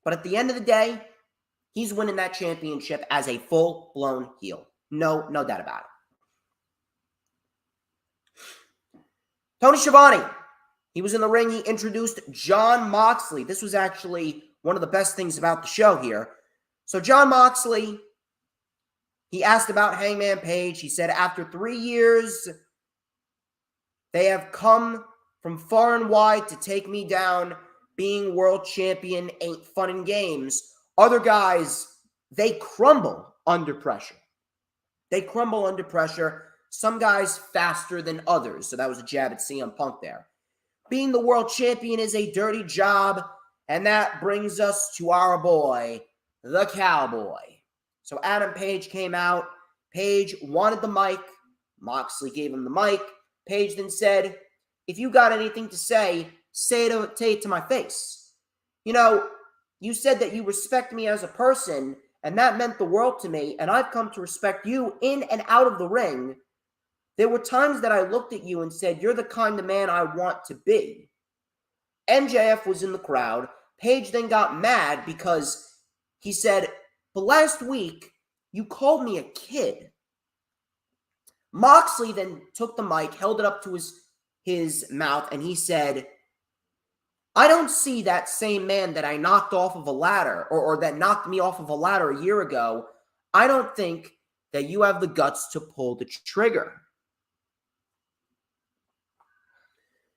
But at the end of the day, he's winning that championship as a full-blown heel. No doubt about it. Tony Schiavone. He was in the ring. He introduced Jon Moxley. This was actually one of the best things about the show here. So Jon Moxley, he asked about Hangman Page. He said, after 3 years, they have come from far and wide to take me down. Being world champion ain't fun and games. Other guys, they crumble under pressure. Some guys faster than others. So that was a jab at CM Punk there. Being the world champion is a dirty job, and that brings us to our boy, the Cowboy. So Adam Page came out. Page wanted the mic. Moxley gave him the mic. Page then said, if you got anything to say it to my face. You know, you said that you respect me as a person, and that meant the world to me, and I've come to respect you in and out of the ring. There were times that I looked at you and said, you're the kind of man I want to be. MJF was in the crowd. Page then got mad because he said, but last week, you called me a kid. Moxley then took the mic, held it up to his mouth, and he said, I don't see that same man that I knocked off of a ladder, or that knocked me off of a ladder a year ago. I don't think that you have the guts to pull the trigger.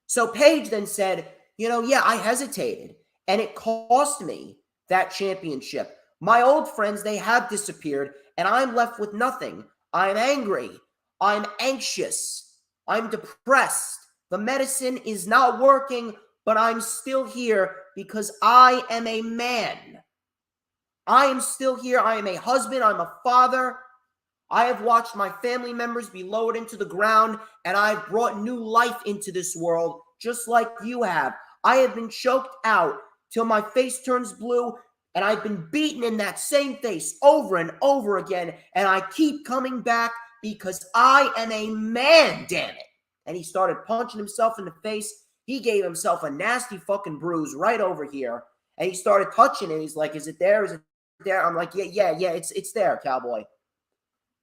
So Page then said, yeah, I hesitated, and it cost me that championship. My old friends, they have disappeared, and I'm left with nothing. I'm angry. I'm anxious. I'm depressed. The medicine is not working, but I'm still here because I am a man. I am still here. I am a husband. I'm a father. I have watched my family members be lowered into the ground, and I've brought new life into this world, just like you have. I have been choked out till my face turns blue, and I've been beaten in that same face over and over again, and I keep coming back because I am a man, damn it. And he started punching himself in the face. He gave himself a nasty fucking bruise right over here, and he started touching it. He's like, is it there? Is it there? I'm like, yeah, it's there, Cowboy.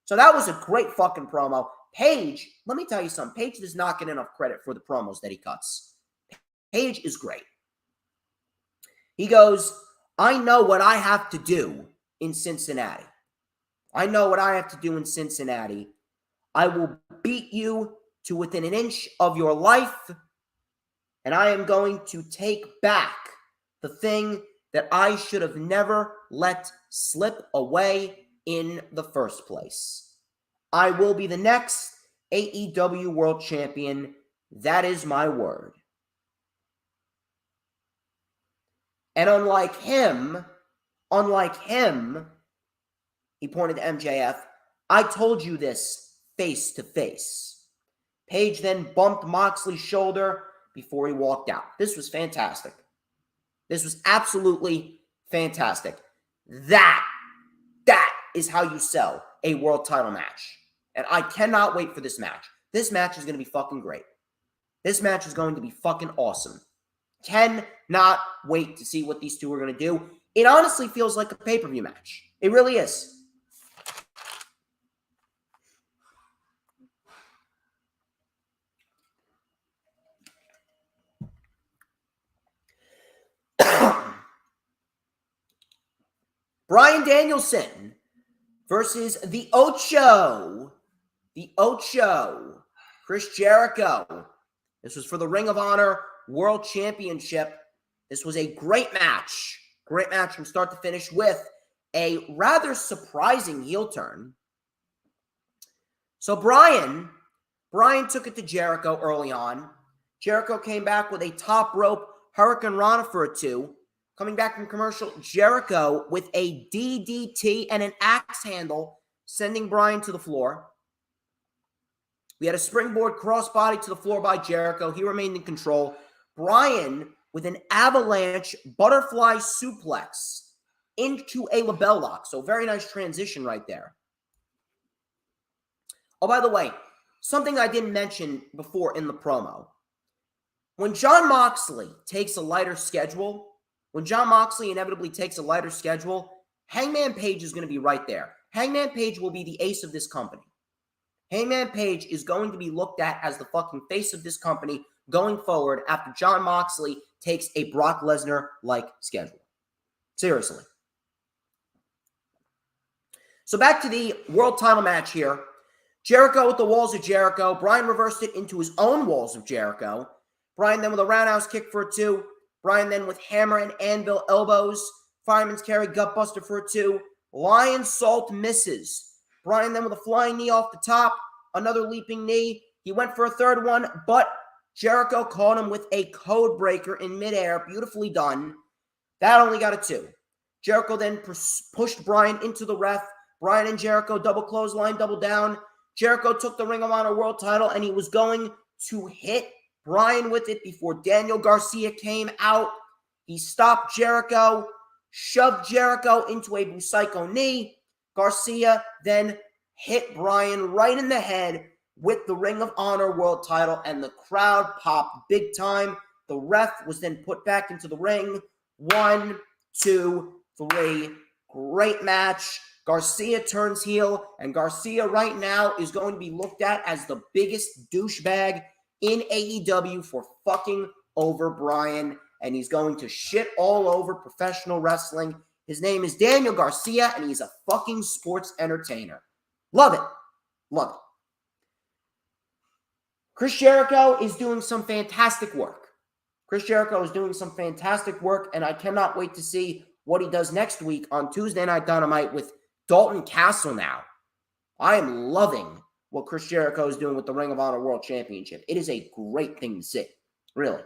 So that was a great fucking promo. Page, let me tell you something. Page does not get enough credit for the promos that he cuts. Page is great. He goes, I know what I have to do in Cincinnati. I know what I have to do in Cincinnati. I will beat you to within an inch of your life, and I am going to take back the thing that I should have never let slip away in the first place. I will be the next AEW World Champion. That is my word. And unlike him, he pointed to MJF, I told you this face to face. Page then bumped Moxley's shoulder before he walked out. This was fantastic. This was absolutely fantastic. That is how you sell a world title match. And I cannot wait for this match. This match is going to be fucking great. This match is going to be fucking awesome. Cannot wait to see what these two are going to do. It honestly feels like a pay-per-view match. It really is. Bryan Danielson versus the Ocho. The Ocho. Chris Jericho. This was for the Ring of Honor World Championship. This was a great match. Great match from start to finish with a rather surprising heel turn. So Bryan took it to Jericho early on. Jericho came back with a top rope Hurricane Rana for a 2. Coming back from commercial, Jericho with a DDT and an axe handle, sending Bryan to the floor. We had a springboard crossbody to the floor by Jericho. He remained in control. Bryan with an avalanche butterfly suplex into a label lock. So very nice transition right there. Oh, by the way, something I didn't mention before in the promo. When Jon Moxley takes a lighter schedule, Hangman Page is going to be right there. Hangman Page will be the ace of this company. Hangman Page is going to be looked at as the fucking face of this company going forward after Jon Moxley takes a Brock Lesnar-like schedule. Seriously. So back to the world title match here. Jericho with the Walls of Jericho. Bryan reversed it into his own Walls of Jericho. Bryan then with a roundhouse kick for a 2. Bryan then with hammer and anvil elbows. Fireman's carry gutbuster for a 2. Lion salt misses. Bryan then with a flying knee off the top. Another leaping knee. He went for a third one, but Jericho caught him with a code breaker in midair. Beautifully done. That only got a 2. Jericho then pushed Bryan into the ref. Bryan and Jericho double clothesline, double down. Jericho took the Ring of Honor World title, and he was going to hit Bryan with it before Daniel Garcia came out. He stopped Jericho, shoved Jericho into a Busaiku knee. Garcia then hit Bryan right in the head with the Ring of Honor World title, and the crowd popped big time. The ref was then put back into the ring. 1, 2, 3. Great match. Garcia turns heel, and Garcia right now is going to be looked at as the biggest douchebag in AEW for fucking over Bryan, and he's going to shit all over professional wrestling. His name is Daniel Garcia, and he's a fucking sports entertainer. Love it. Love it. Chris Jericho is doing some fantastic work. Chris Jericho is doing some fantastic work, and I cannot wait to see what he does next week on Tuesday Night Dynamite with Dalton Castle now. I am loving what Chris Jericho is doing with the Ring of Honor World Championship. It is a great thing to see. Really.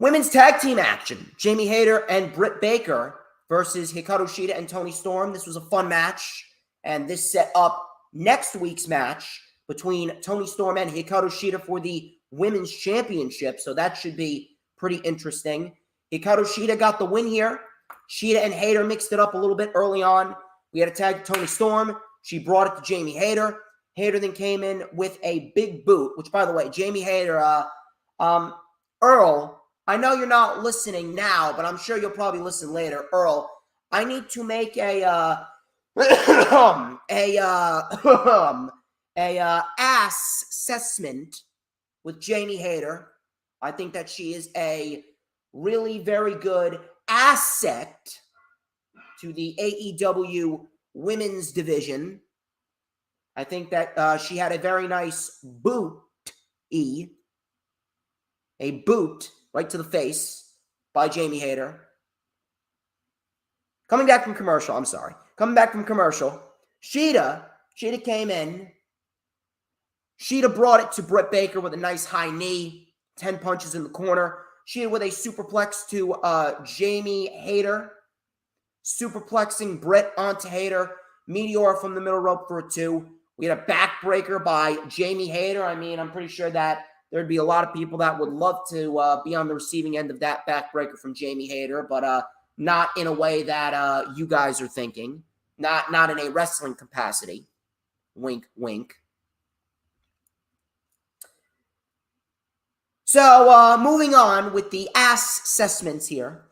Women's tag team action. Jamie Hayter and Britt Baker versus Hikaru Shida and Toni Storm. This was a fun match, and this set up next week's match between Toni Storm and Hikaru Shida for the Women's Championship, so that should be pretty interesting. Hikaru Shida got the win here. Shida and Hayter mixed it up a little bit early on. We had a tag to Toni Storm. She brought it to Jamie Hayter. Hayter then came in with a big boot, which, by the way, Jamie Hayter, Earl, I know you're not listening now, but I'm sure you'll probably listen later. Earl, I need to make a ass assessment with Jamie Hayter. I think that she is a really very good asset to the AEW women's division. I think that she had a very nice boot, a boot right to the face by Jamie Hayter. Coming back from commercial, Shida came in. Shida brought it to Britt Baker with a nice high knee, 10 punches in the corner. Shida with a superplex to Jamie Hayter, superplexing Britt onto Hayter. Meteor from the middle rope for a 2. We had a backbreaker by Jamie Hayter. I mean, I'm pretty sure that there'd be a lot of people that would love to be on the receiving end of that backbreaker from Jamie Hayter, but not in a way that you guys are thinking. Not in a wrestling capacity. Wink, wink. So, moving on with the ass assessments here.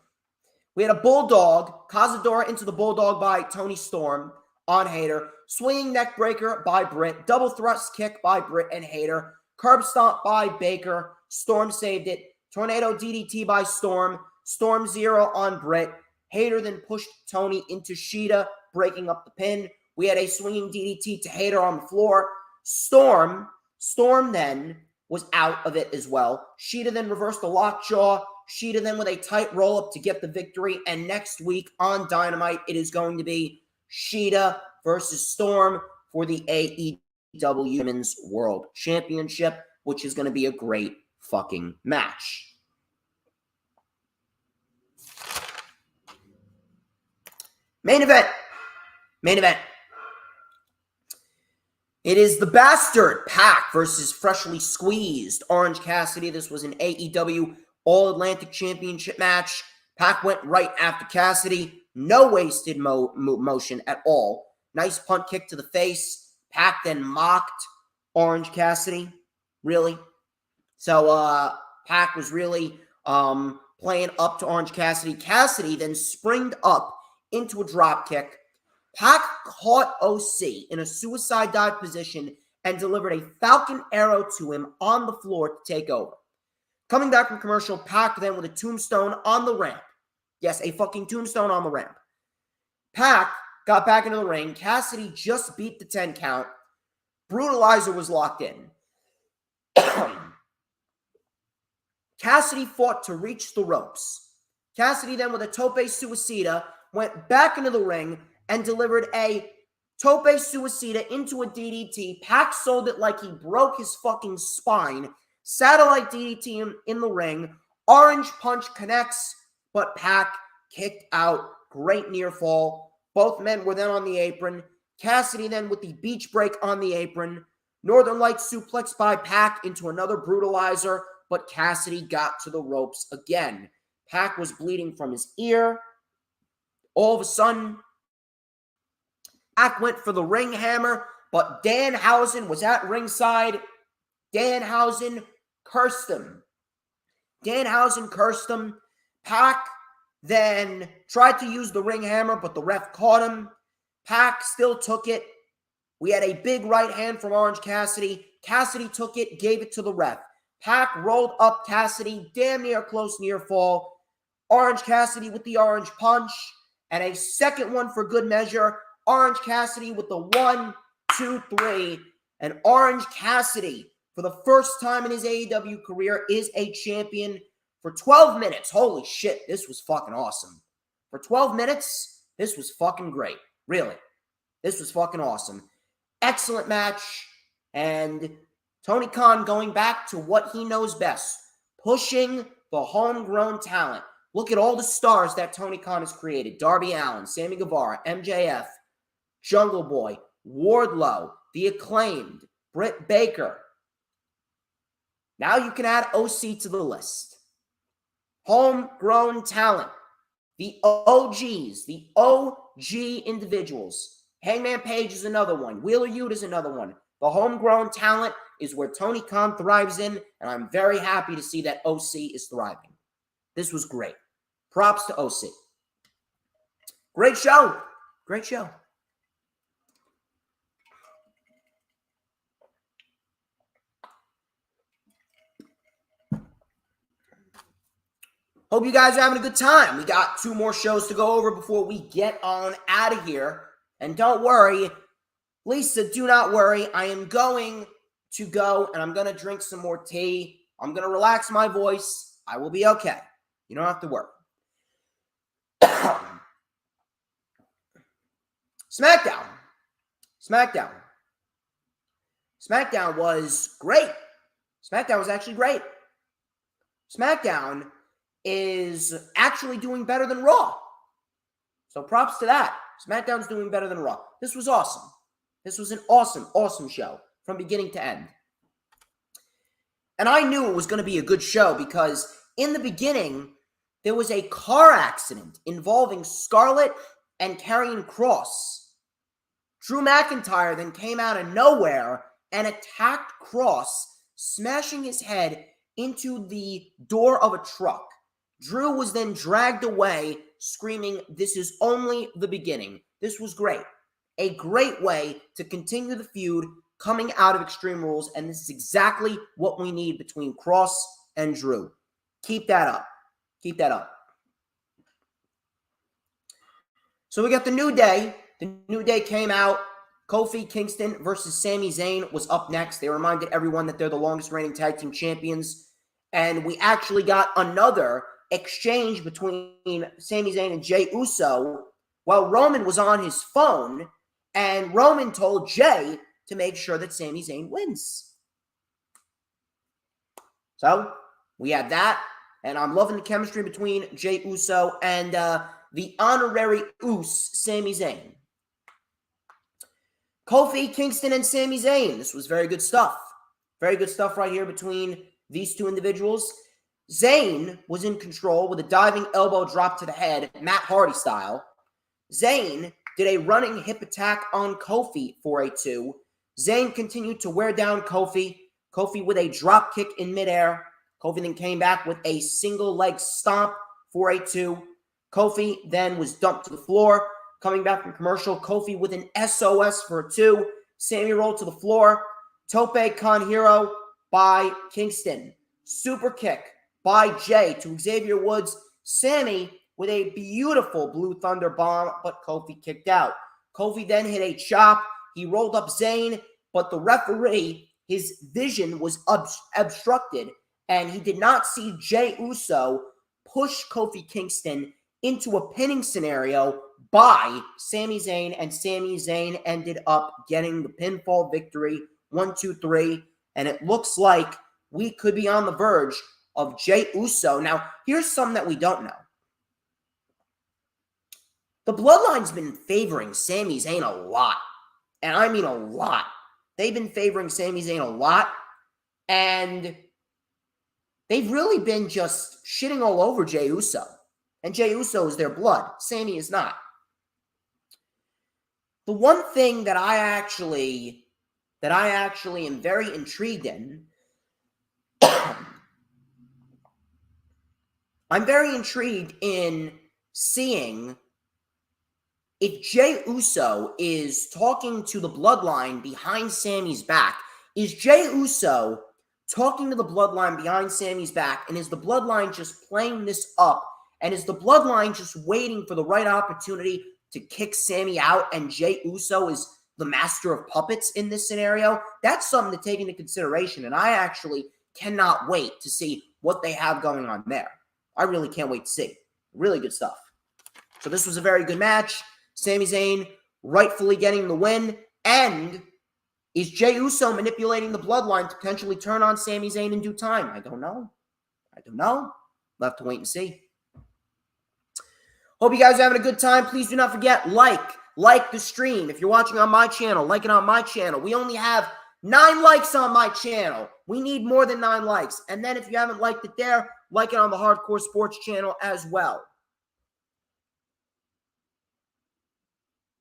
We had a bulldog, Cazadora into the bulldog by Toni Storm on Hayter. Swinging neck breaker by Britt. Double thrust kick by Britt and Hayter. Curb stomp by Baker. Storm saved it. Tornado DDT by Storm. Storm 0 on Britt. Hayter then pushed Toni into Shida, breaking up the pin. We had a swinging DDT to Hayter on the floor. Storm then was out of it as well. Shida then reversed the lockjaw. Shida then with a tight roll-up to get the victory. And next week on Dynamite, it is going to be Shida versus Storm for the AEW Women's World Championship, which is going to be a great fucking match. Main event. It is the Bastard Pac versus Freshly Squeezed Orange Cassidy. This was an AEW All-Atlantic Championship match. Pac went right after Cassidy. No wasted motion at all. Nice punt kick to the face. Pac then mocked Orange Cassidy. Really? So Pac was really playing up to Orange Cassidy. Cassidy then springed up into a drop kick. Pac caught OC in a suicide dive position and delivered a Falcon Arrow to him on the floor to take over. Coming back from commercial, Pac then with a tombstone on the ramp. Yes, a fucking tombstone on the ramp. Pac got back into the ring. Cassidy just beat the 10 count. Brutalizer was locked in. Cassidy fought to reach the ropes. Cassidy then with a tope suicida went back into the ring and delivered a Tope Suicida into a DDT. Pac sold it like he broke his fucking spine. Satellite DDT in the ring. Orange Punch connects, but Pac kicked out. Great near fall. Both men were then on the apron. Cassidy then with the beach break on the apron. Northern Light suplex by Pac into another brutalizer, but Cassidy got to the ropes again. Pac was bleeding from his ear. All of a sudden, Pac went for the ring hammer, but Danhausen was at ringside. Danhausen cursed him. Pac then tried to use the ring hammer, but the ref caught him. Pac still took it. We had a big right hand from Orange Cassidy. Cassidy took it, gave it to the ref. Pac rolled up Cassidy, damn near close near fall. Orange Cassidy with the orange punch, and a second one for good measure. Orange Cassidy with the 1, 2, 3. And Orange Cassidy, for the first time in his AEW career, is a champion for 12 minutes. Holy shit, this was fucking awesome. For 12 minutes, this was fucking great. Really. This was fucking awesome. Excellent match. And Tony Khan going back to what he knows best. Pushing the homegrown talent. Look at all the stars that Tony Khan has created. Darby Allin, Sammy Guevara, MJF, Jungle Boy, Wardlow, The Acclaimed, Britt Baker. Now you can add OC to the list. Homegrown talent. The OGs, the OG individuals. Hangman Page is another one. Wheeler Yuta is another one. The homegrown talent is where Tony Khan thrives in, and I'm very happy to see that OC is thriving. This was great. Props to OC. Great show. Great show. Hope you guys are having a good time. We got 2 more shows to go over before we get on out of here. And don't worry, Lisa, do not worry. I am going to go and I'm going to drink some more tea. I'm going to relax my voice. I will be okay. You don't have to worry. SmackDown. SmackDown was great. SmackDown was actually great. SmackDown is actually doing better than Raw. So props to that. SmackDown's doing better than Raw. This was awesome. This was an awesome, awesome show from beginning to end. And I knew it was going to be a good show because in the beginning, there was a car accident involving Scarlett and Karrion Kross. Drew McIntyre then came out of nowhere and attacked Kross, smashing his head into the door of a truck. Drew was then dragged away, screaming, "This is only the beginning." This was great. A great way to continue the feud coming out of Extreme Rules, and this is exactly what we need between Kross and Drew. Keep that up. Keep that up. So we got the New Day. The New Day came out. Kofi Kingston versus Sami Zayn was up next. They reminded everyone that they're the longest reigning tag team champions. And we actually got another exchange between Sami Zayn and Jey Uso while Roman was on his phone. And Roman told Jey to make sure that Sami Zayn wins. So we had that. And I'm loving the chemistry between Jey Uso and the honorary Us, Sami Zayn. Kofi Kingston and Sami Zayn. This was very good stuff. Very good stuff right here between these two individuals. Zayn was in control with a diving elbow drop to the head, Matt Hardy style. Zayn did a running hip attack on Kofi for a 2. Zayn continued to wear down Kofi. Kofi with a drop kick in midair. Kofi then came back with a single leg stomp for a 2. Kofi then was dumped to the floor. Coming back from commercial, Kofi with an SOS for a 2. Sammy rolled to the floor. Tope Con Hero by Kingston. Super kick by Jey to Xavier Woods. Sammy with a beautiful Blue Thunder bomb, but Kofi kicked out. Kofi then hit a chop. He rolled up Zayn, but the referee, his vision was obstructed, and he did not see Jey Uso push Kofi Kingston into a pinning scenario by Sami Zayn, and Sami Zayn ended up getting the pinfall victory, 1, 2, 3, and it looks like we could be on the verge of Jey Uso. Now, here's something that we don't know. The Bloodline's been favoring Sami Zayn a lot, and I mean a lot. They've been favoring Sami Zayn a lot, and they've really been just shitting all over Jey Uso. And Jey Uso is their blood. Sami is not. The one thing that I actually am very intrigued in, I'm very intrigued in seeing if Jey Uso is talking to the Bloodline behind Sami's back. Is Jey Uso talking to the Bloodline behind Sami's back, and is the Bloodline just playing this up, and is the Bloodline just waiting for the right opportunity to kick Sami out, and Jey Uso is the master of puppets in this scenario? That's something to take into consideration, and I actually cannot wait to see what they have going on there. I really can't wait to see. Really good stuff. So this was a very good match. Sami Zayn rightfully getting the win, and is Jey Uso manipulating the Bloodline to potentially turn on Sami Zayn in due time? I don't know. We'll have to wait and see. Hope you guys are having a good time. Please do not forget, like the stream. If you're watching on my channel, like it on my channel. We only have 9 likes on my channel. We need more than 9 likes. And then if you haven't liked it there, like it on the Hardcore Sports channel as well.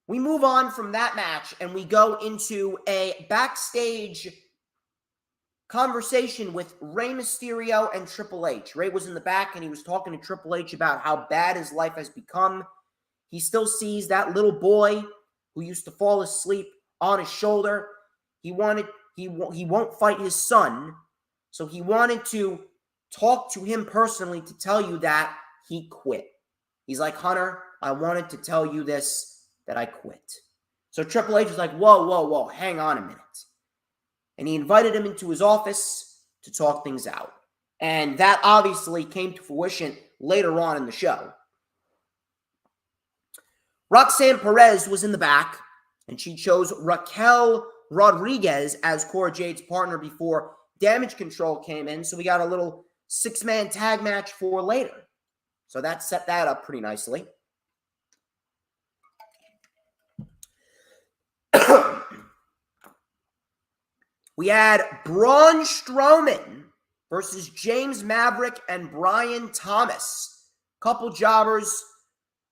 We move on from that match and we go into a backstage conversation with Rey Mysterio and Triple H. Rey was in the back and he was talking to Triple H about how bad his life has become. He still sees that little boy who used to fall asleep on his shoulder. He won't fight his son, so he wanted to talk to him personally to tell you that he quit. He's like, Hunter, I wanted to tell you this, that I quit. So Triple H was like, whoa, hang on a minute. And he invited him into his office to talk things out. And that obviously came to fruition later on in the show. Roxanne Perez was in the back, and she chose Raquel Rodriguez as Cora Jade's partner before Damage Control came in. So we got a little 6-man tag match for later. So that set that up pretty nicely. We had Braun Strowman versus James Maverick and Brian Thomas. Couple jobbers.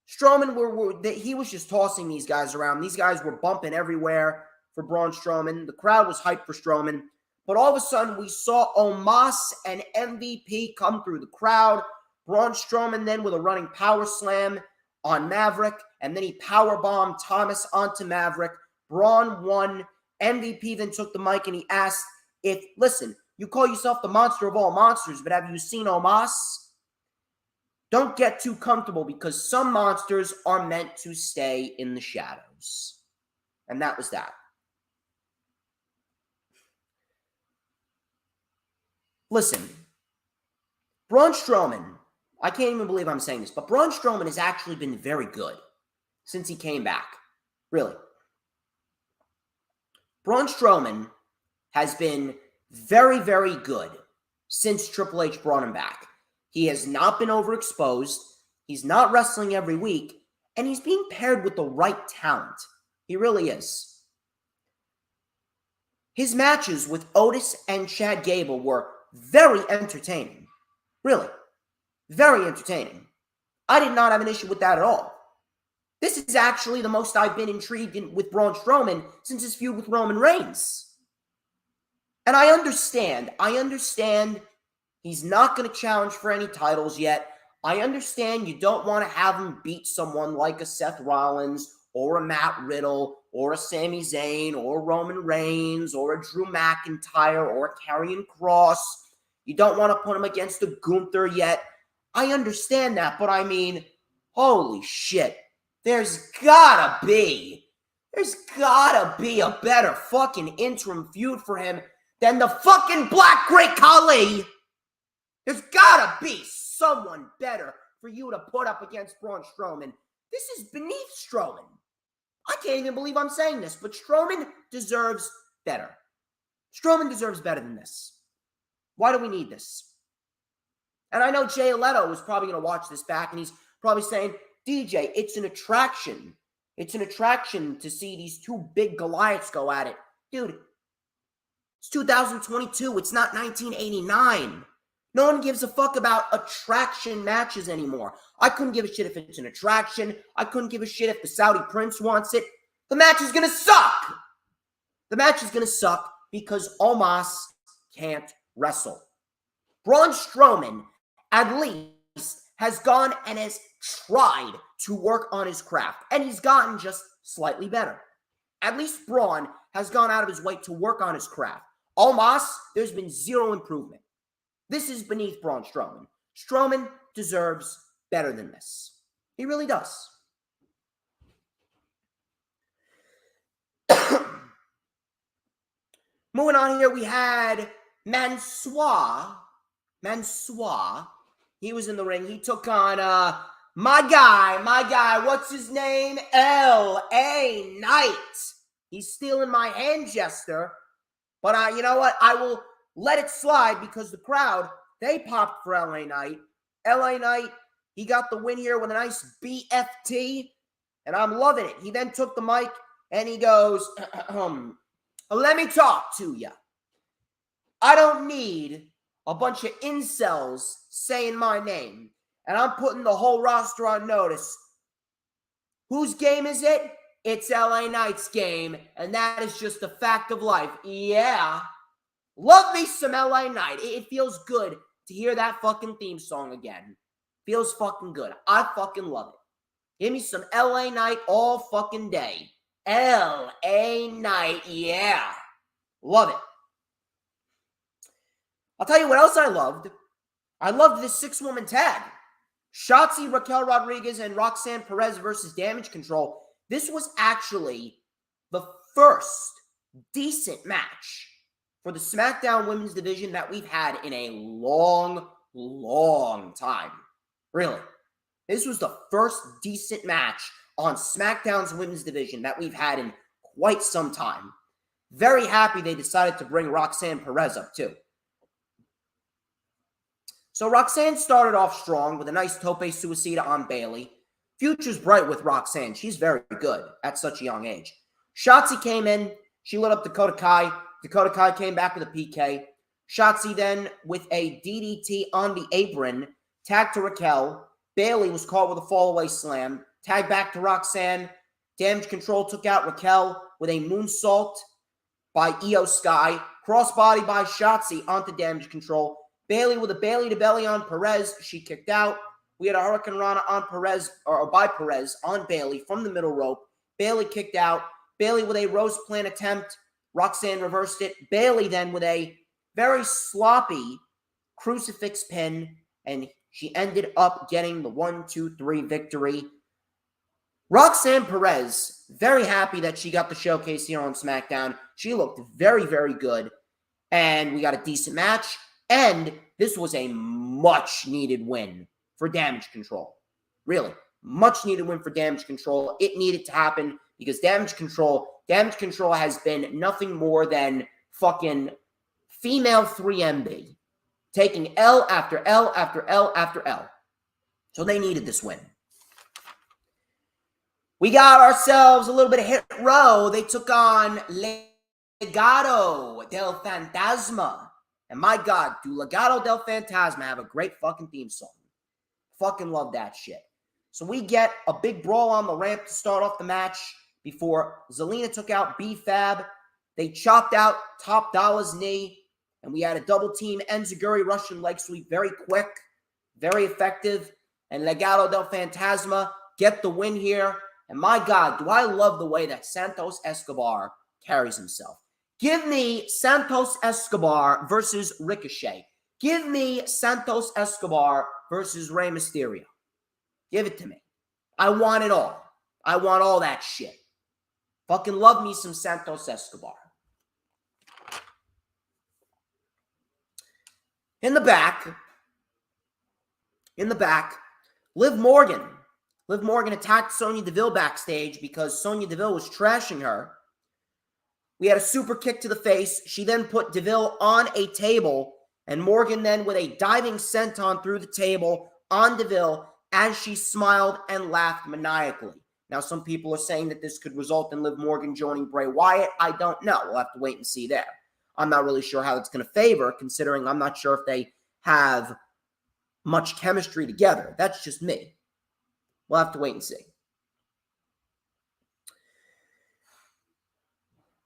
Strowman, he was just tossing these guys around. These guys were bumping everywhere for Braun Strowman. The crowd was hyped for Strowman. But all of a sudden, we saw Omos and MVP come through the crowd. Braun Strowman then with a running power slam on Maverick. And then he powerbombed Thomas onto Maverick. Braun won. MVP then took the mic and he asked listen, you call yourself the monster of all monsters, but have you seen Omos? Don't get too comfortable because some monsters are meant to stay in the shadows. And that was that. Listen, Braun Strowman, I can't even believe I'm saying this, but Braun Strowman has actually been very good since he came back. Really. Braun Strowman has been very, very good since Triple H brought him back. He has not been overexposed. He's not wrestling every week. And he's being paired with the right talent. He really is. His matches with Otis and Chad Gable were very entertaining. Really. Very entertaining. I did not have an issue with that at all. This is actually the most I've been intrigued with Braun Strowman since his feud with Roman Reigns. And I understand he's not going to challenge for any titles yet. I understand you don't want to have him beat someone like a Seth Rollins or a Matt Riddle or a Sami Zayn or Roman Reigns or a Drew McIntyre or a Karrion Kross. You don't want to put him against a Gunther yet. I understand that, but I mean, holy shit. There's gotta be a better fucking interim feud for him than the fucking Black Great Khali. There's gotta be someone better for you to put up against Braun Strowman This is beneath Strowman. I can't even believe I'm saying this, but Strowman deserves better. Strowman deserves better than this. Why do we need this? And I know Jay Leto is probably going to watch this back, and he's probably saying, DJ, it's an attraction. It's an attraction to see these two big Goliaths go at it. Dude, it's 2022. It's not 1989. No one gives a fuck about attraction matches anymore. I couldn't give a shit if it's an attraction. I couldn't give a shit if the Saudi Prince wants it. The match is going to suck. The match is going to suck because Omos can't wrestle. Braun Strowman, at least, has gone and has tried to work on his craft, and he's gotten just slightly better. At least Braun has gone out of his way to work on his craft. Omos, there's been zero improvement. This is beneath Braun Strowman. Strowman deserves better than this. He really does. Moving on here, we had Mansoor. He was in the ring. He took on my guy. What's his name? L.A. Knight. He's stealing my hand gesture. But you know what? I will let it slide because the crowd, they popped for L.A. Knight. L.A. Knight, he got the win here with a nice BFT, and I'm loving it. He then took the mic, and he goes, let me talk to you. I don't need a bunch of incels saying my name, and I'm putting the whole roster on notice. Whose game is it? It's LA Knight's game, and that is just a fact of life. Yeah. Love me some LA Knight. It feels good to hear that fucking theme song again. Feels fucking good. I fucking love it. Give me some LA Knight all fucking day. LA Knight, yeah. Love it. I'll tell you what else I loved. I loved this 6-woman tag. Shotzi, Raquel Rodriguez, and Roxanne Perez versus Damage Control. This was actually the first decent match for the SmackDown Women's Division that we've had in a long, long time. Really. This was the first decent match on SmackDown's Women's Division that we've had in quite some time. Very happy they decided to bring Roxanne Perez up, too. So Roxanne started off strong with a nice tope suicida on Bayley. Future's bright with Roxanne. She's very good at such a young age. Shotzi came in. She lit up Dakota Kai. Dakota Kai came back with a PK. Shotzi then with a DDT on the apron. Tag to Raquel. Bayley was caught with a fallaway slam. Tag back to Roxanne. Damage Control took out Raquel with a moonsault by Io Sky. Crossbody by Shotzi onto Damage Control. Bayley with a Bayley to belly on Perez. She kicked out. We had a Hurricane Rana on Perez, or by Perez on Bayley from the middle rope. Bayley kicked out. Bayley with a Rose Plant attempt. Roxanne reversed it. Bayley then with a very sloppy crucifix pin, and she ended up getting the 1-2-3 victory. Roxanne Perez, very happy that she got the showcase here on SmackDown. She looked very, very good, and we got a decent match, and this was a much-needed win for Damage Control. Really, much-needed win for Damage Control. It needed to happen because Damage Control has been nothing more than fucking female 3MB, taking L after L after L after L. So they needed this win. We got ourselves a little bit of hit row. They took on Legado del Fantasma. And my God, do Legado del Fantasma have a great fucking theme song. Fucking love that shit. So we get a big brawl on the ramp to start off the match before Zelina took out B-Fab. They chopped out Top Dolla's knee. And we had a double team Enziguri Russian leg sweep. Very quick. Very effective. And Legado del Fantasma get the win here. And my God, do I love the way that Santos Escobar carries himself. Give me Santos Escobar versus Ricochet. Give me Santos Escobar versus Rey Mysterio. Give it to me. I want it all. I want all that shit. Fucking love me some Santos Escobar. In the back, Liv Morgan Liv Morgan attacked Sonya Deville backstage because Sonya Deville was trashing her. We had a super kick to the face. She then put Deville on a table, and Morgan then with a diving senton through the table on Deville as she smiled and laughed maniacally. Now, some people are saying that this could result in Liv Morgan joining Bray Wyatt. I don't know. We'll have to wait and see there. I'm not really sure how it's going to favor, considering I'm not sure if they have much chemistry together. That's just me. We'll have to wait and see.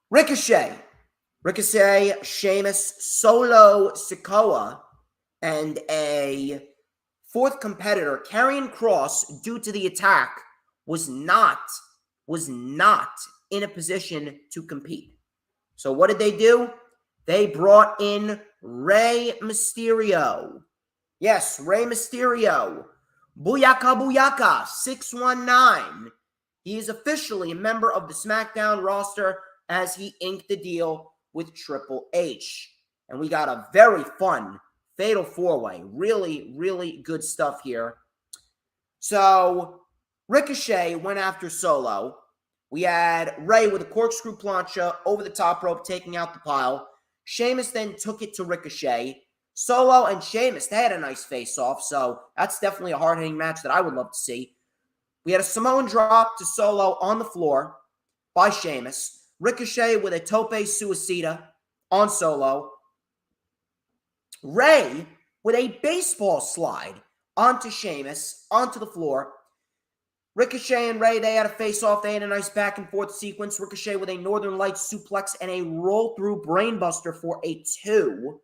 Ricochet, Sheamus, Solo Sikoa, and a fourth competitor, Karrion Kross, due to the attack, was not in a position to compete. So what did they do? They brought in Rey Mysterio. Yes, Rey Mysterio. Booyaka Booyaka 619. He is officially a member of the SmackDown roster as he inked the deal with Triple H. And we got a very fun Fatal 4-Way. Really, really good stuff here. So, Ricochet went after Solo. We had Rey with a corkscrew plancha over the top rope, taking out the pile. Sheamus then took it to Ricochet. Solo and Sheamus, they had a nice face-off, so that's definitely a hard-hitting match that I would love to see. We had a Samoan drop to Solo on the floor by Sheamus. Ricochet with a tope suicida on Solo. Rey with a baseball slide onto Sheamus, onto the floor. Ricochet and Rey, they had a face-off. They had a nice back-and-forth sequence. Ricochet with a Northern Lights suplex and a roll-through brainbuster for a 2.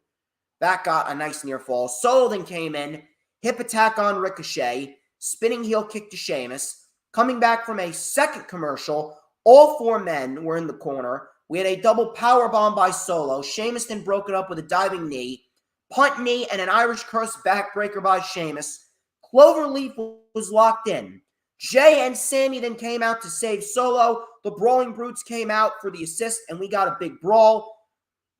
That got a nice near fall. Solo then came in, hip attack on Ricochet, spinning heel kick to Sheamus. Coming back from a second commercial, all 4 men were in the corner. We had a double powerbomb by Solo. Sheamus then broke it up with a diving knee, punt knee, and an Irish curse backbreaker by Sheamus. Cloverleaf was locked in. Jay and Sammy then came out to save Solo. The Brawling Brutes came out for the assist, and we got a big brawl.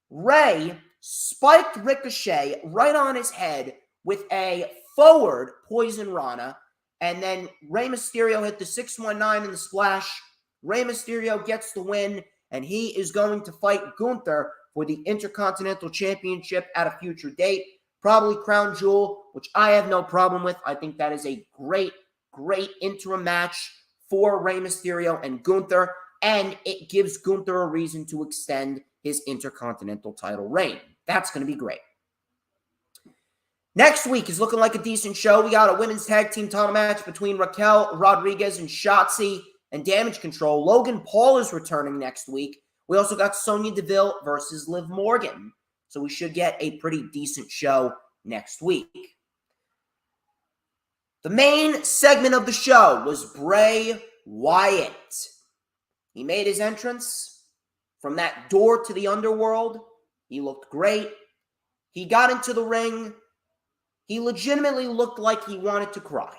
Rey spiked Ricochet right on his head with a forward Poison Rana, and then Rey Mysterio hit the 619 in the splash. Rey Mysterio gets the win, and he is going to fight Gunther for the Intercontinental Championship at a future date. Probably Crown Jewel, which I have no problem with. I think that is a great interim match for Rey Mysterio and Gunther, and it gives Gunther a reason to extend his Intercontinental title reign. That's going to be great. Next week is looking like a decent show. We got a women's tag team title match between Raquel Rodriguez and Shotzi and Damage Control. Logan Paul is returning next week. We also got Sonya Deville versus Liv Morgan. So we should get a pretty decent show next week. The main segment of the show was Bray Wyatt. He made his entrance from that door to the underworld. He looked great. He got into the ring. He legitimately looked like he wanted to cry.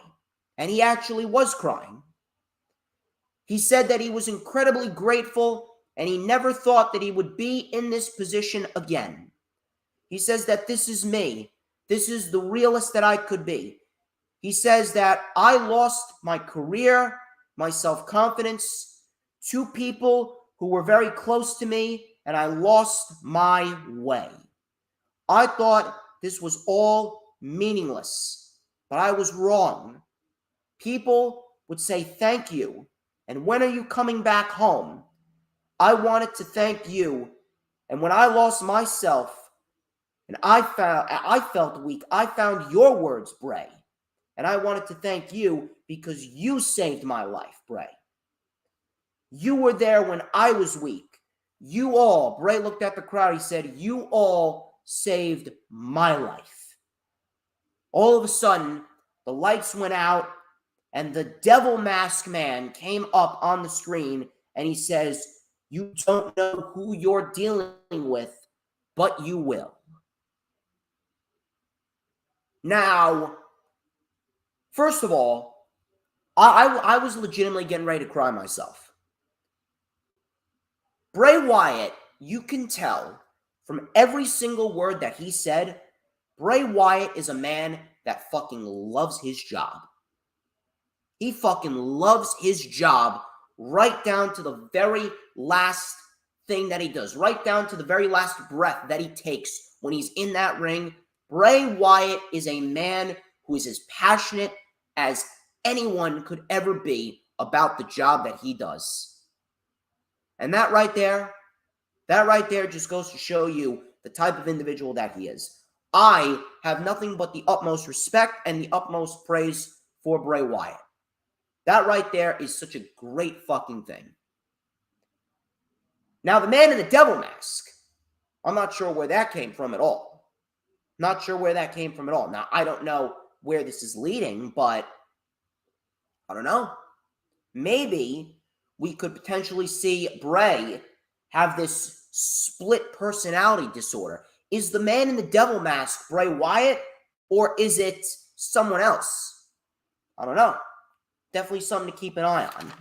And he actually was crying. He said that he was incredibly grateful and he never thought that he would be in this position again. He says that this is me. This is the realest that I could be. He says that I lost my career, my self-confidence, 2 people who were very close to me, and I lost my way. I thought this was all meaningless, but I was wrong. People would say thank you, and when are you coming back home? I wanted to thank you, and when I lost myself and I felt weak, I found your words, Bray. And I wanted to thank you because you saved my life, Bray. You were there when I was weak. You all, Bray looked at the crowd, he said, you all saved my life. All of a sudden, the lights went out and the Devil Mask Man came up on the screen and he says, you don't know who you're dealing with, but you will. Now, first of all, I was legitimately getting ready to cry myself. Bray Wyatt, you can tell from every single word that he said, Bray Wyatt is a man that fucking loves his job. He fucking loves his job right down to the very last thing that he does, right down to the very last breath that he takes when he's in that ring. Bray Wyatt is a man who is as passionate as anyone could ever be about the job that he does. And that right there just goes to show you the type of individual that he is. I have nothing but the utmost respect and the utmost praise for Bray Wyatt. That right there is such a great fucking thing. Now, the man in the devil mask, I'm not sure where that came from at all. Not sure where that came from at all. Now, I don't know where this is leading, but I don't know. Maybe we could potentially see Bray have this split personality disorder. Is the man in the devil mask Bray Wyatt, or is it someone else? I don't know. Definitely something to keep an eye on.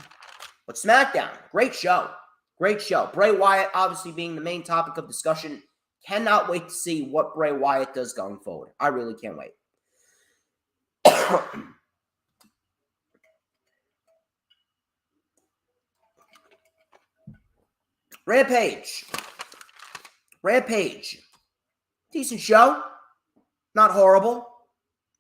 But SmackDown, great show. Great show. Bray Wyatt obviously being the main topic of discussion. Cannot wait to see what Bray Wyatt does going forward. I really can't wait. Rampage. Decent show. Not horrible.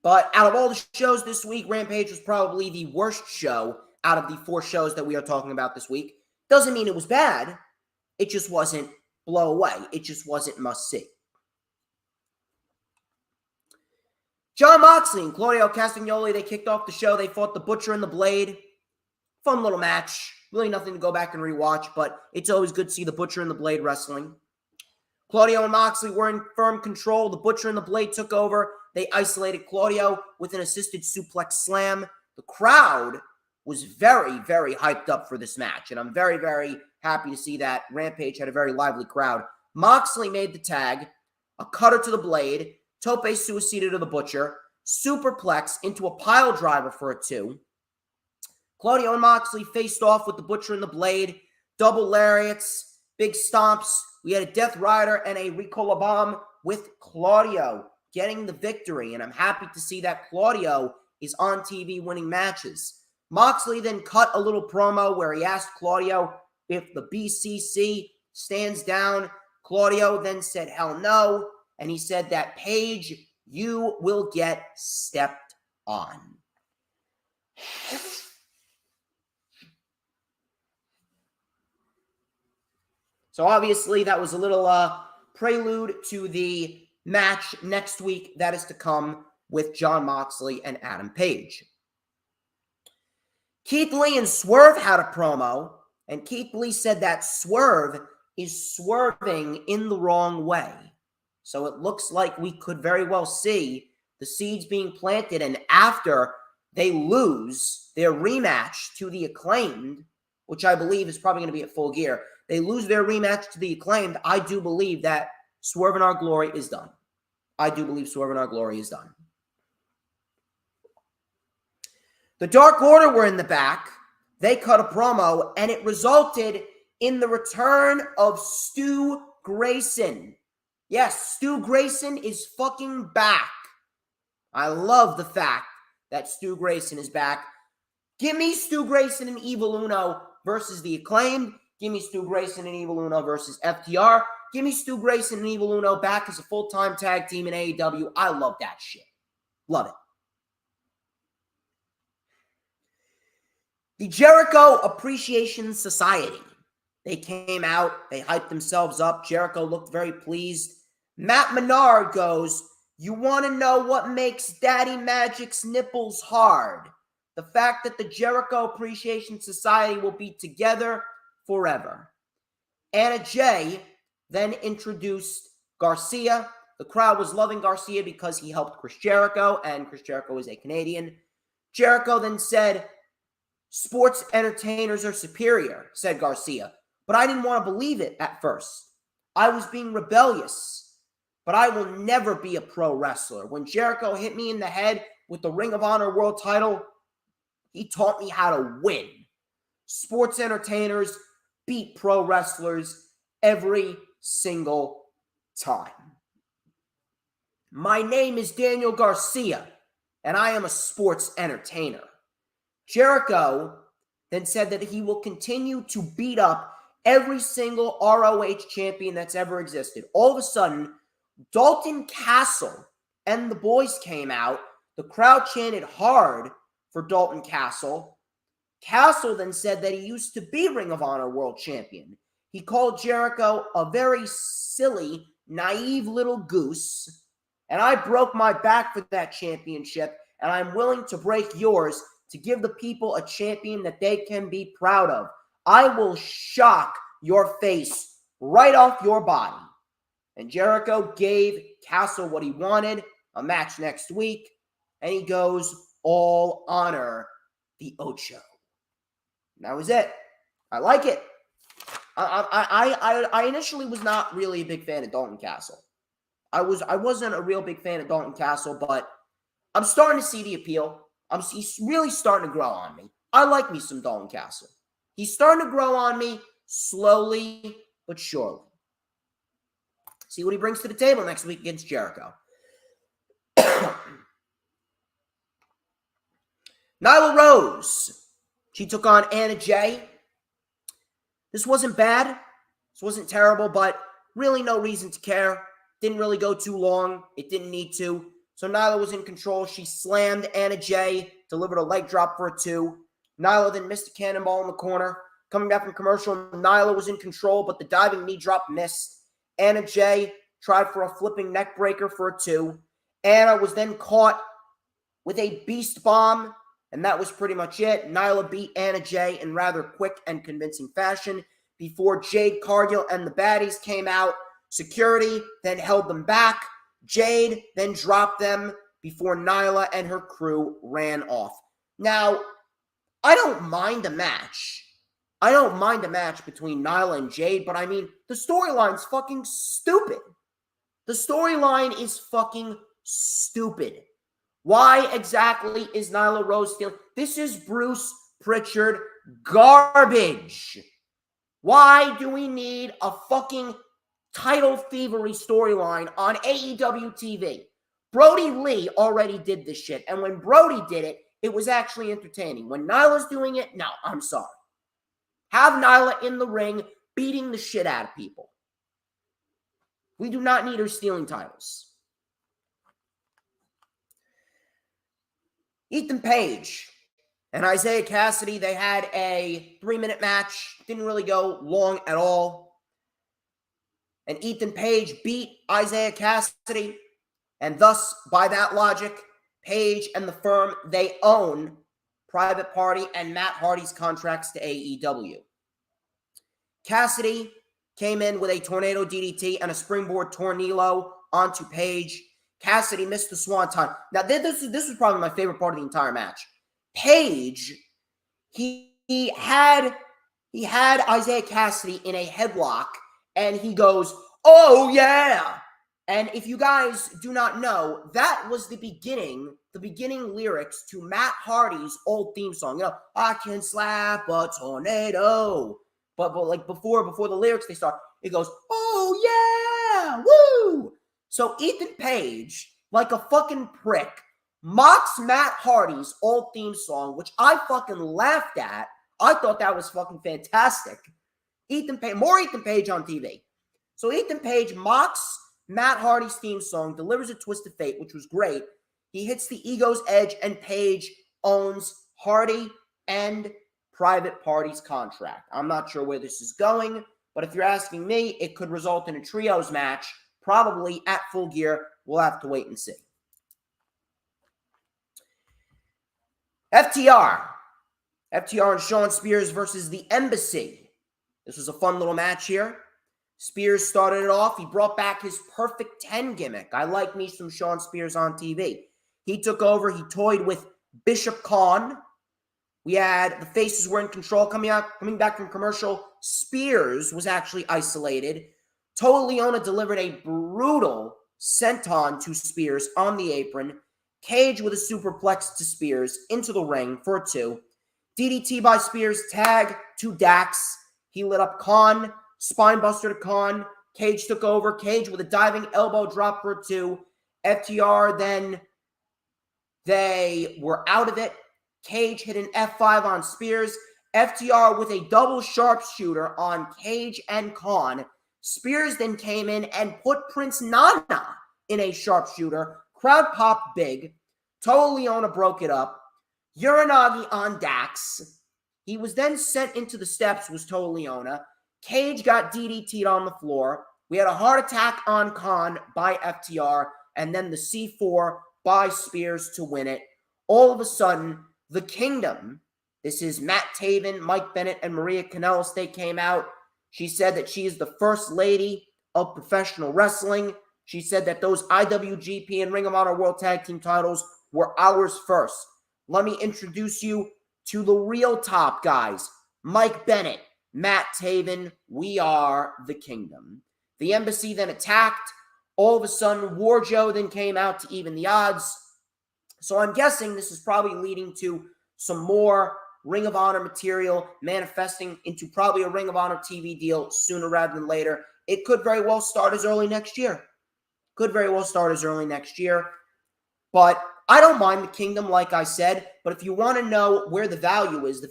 But out of all the shows this week, Rampage was probably the worst show out of the 4 shows that we are talking about this week. Doesn't mean it was bad. It just wasn't blow away. It just wasn't must-see. Jon Moxley and Claudio Castagnoli, they kicked off the show. They fought the Butcher and the Blade. Fun little match. Really nothing to go back and rewatch, but it's always good to see the Butcher and the Blade wrestling. Claudio and Moxley were in firm control. The Butcher and the Blade took over. They isolated Claudio with an assisted suplex slam. The crowd was very, very hyped up for this match, and I'm very, very happy to see that Rampage had a very lively crowd. Moxley made the tag, a cutter to the Blade, tope suicida to the Butcher, superplex into a pile driver for a 2. Claudio and Moxley faced off with the Butcher and the Blade, double lariats, big stomps. We had a Death Rider and a Ricola Bomb with Claudio getting the victory, and I'm happy to see that Claudio is on TV winning matches. Moxley then cut a little promo where he asked Claudio if the BCC stands down. Claudio then said, hell no, and he said that, Paige, you will get stepped on. So obviously that was a little prelude to the match next week that is to come with Jon Moxley and Adam Page. Keith Lee and Swerve had a promo, and Keith Lee said that Swerve is swerving in the wrong way. So it looks like we could very well see the seeds being planted, and after they lose their rematch to the Acclaimed, which I believe is probably going to be at Full Gear, they lose their rematch to the Acclaimed, I do believe that Swerve in Our Glory is done. I do believe Swerve in Our Glory is done. The Dark Order were in the back. They cut a promo, and it resulted in the return of Stu Grayson. Yes, Stu Grayson is fucking back. I love the fact that Stu Grayson is back. Give me Stu Grayson and Evil Uno versus the Acclaimed. Give me Stu Grayson and Evil Uno versus FTR. Give me Stu Grayson and Evil Uno back as a full-time tag team in AEW. I love that shit. Love it. The Jericho Appreciation Society. They came out. They hyped themselves up. Jericho looked very pleased. Matt Menard goes, you want to know what makes Daddy Magic's nipples hard? The fact that the Jericho Appreciation Society will be together forever. Anna Jay then introduced Garcia. The crowd was loving Garcia because he helped Chris Jericho, and Chris Jericho is a Canadian. Jericho then said, sports entertainers are superior, said Garcia. But I didn't want to believe it at first. I was being rebellious. But I will never be a pro wrestler. When Jericho hit me in the head with the Ring of Honor World title, he taught me how to win. Sports entertainers beat pro wrestlers every single time. My name is Daniel Garcia, and I am a sports entertainer. Jericho then said that he will continue to beat up every single ROH champion that's ever existed. All of a sudden, Dalton Castle and the boys came out. The crowd chanted hard for Dalton Castle. Castle then said that he used to be Ring of Honor World Champion. He called Jericho a very silly, naive little goose. And I broke my back for that championship, and I'm willing to break yours to give the people a champion that they can be proud of. I will shock your face right off your body. And Jericho gave Castle what he wanted, a match next week, and he goes, all honor the Ocho. And that was it. I like it. I initially was not really a big fan of Dalton Castle. I wasn't a real big fan of Dalton Castle, but I'm starting to see the appeal. He's really starting to grow on me. I like me some Dalton Castle. He's starting to grow on me slowly but surely. See what he brings to the table next week against Jericho. Nyla Rose. She took on Anna Jay. This wasn't bad. This wasn't terrible, but really no reason to care. Didn't really go too long. It didn't need to. So Nyla was in control. She slammed Anna Jay, delivered a leg drop for a 2. Nyla then missed a cannonball in the corner. Coming back from commercial, Nyla was in control, but the diving knee drop missed. Anna Jay tried for a flipping neck breaker for a 2. Anna was then caught with a beast bomb, and that was pretty much it. Nyla beat Anna Jay in rather quick and convincing fashion before Jade Cargill and the baddies came out. Security then held them back. Jade then dropped them before Nyla and her crew ran off. Now, I don't mind a match. I don't mind a match between Nyla and Jade, but I mean, the storyline's fucking stupid. The storyline is fucking stupid. Why exactly is Nyla Rose stealing? This is Bruce Pritchard garbage. Why do we need a fucking title thievery storyline on AEW TV? Brody Lee already did this shit, and when Brody did it, it was actually entertaining. When Nyla's doing it, no, I'm sorry. Have Nyla in the ring beating the shit out of people. We do not need her stealing titles. Ethan Page and Isaiah Cassidy, they had a 3-minute match. Didn't really go long at all. And Ethan Page beat Isaiah Cassidy. And thus, by that logic, Page and the firm, they own Private Party and Matt Hardy's contracts to AEW. Cassidy came in with a tornado DDT and a springboard tornillo onto Page. Cassidy missed the swanton. Now, this was probably my favorite part of the entire match. Page, he had Isaiah Cassidy in a headlock, and he goes, "Oh yeah!" And if you guys do not know, that was the beginning lyrics to Matt Hardy's old theme song. You know, I can slap a tornado. But like before the lyrics they start, it goes, "Oh yeah, woo!" So Ethan Page, like a fucking prick, mocks Matt Hardy's old theme song, which I fucking laughed at. I thought that was fucking fantastic. More Ethan Page on TV. So Ethan Page mocks Matt Hardy's theme song, delivers a twist of fate, which was great. He hits the Ego's Edge, and Page owns Hardy and Private Party's contract. I'm not sure where this is going, but if you're asking me, it could result in a trios match, probably at Full Gear. We'll have to wait and see. FTR and Shawn Spears versus the Embassy. This was a fun little match here. Spears started it off. He brought back his Perfect 10 gimmick. I like me some Shawn Spears on TV. He took over. He toyed with Bishop Khan. We had the faces were in control. Coming back from commercial, Spears was actually isolated. Toa Leona delivered a brutal senton to Spears on the apron. Cage with a superplex to Spears into the ring for a 2. DDT by Spears, tag to Dax. He lit up Khan, spinebuster to Khan. Cage took over. Cage with a diving elbow drop for a 2. FTR then, they were out of it. Cage hit an F5 on Spears. FTR with a double sharpshooter on Cage and Khan. Spears then came in and put Prince Nana in a sharpshooter. Crowd popped big. Toa Leona broke it up. Uranagi on Dax. He was then sent into the steps, was Toa Leona. Cage got DDT'd on the floor. We had a heart attack on Khan by FTR, and then the C4 by Spears to win it. All of a sudden, the Kingdom, this is Matt Taven, Mike Bennett, and Maria Kanellis, they came out. She said that she is the first lady of professional wrestling. She said that those IWGP and Ring of Honor World Tag Team titles were ours first. Let me introduce you to the real top guys. Mike Bennett, Matt Taven, we are the Kingdom. The Embassy then attacked. All of a sudden, Warjo then came out to even the odds. So I'm guessing this is probably leading to some more Ring of Honor material manifesting into probably a Ring of Honor TV deal sooner rather than later. It could very well start as early next year. Could very well start as early next year. But I don't mind the Kingdom, like I said. But if you want to know where the value is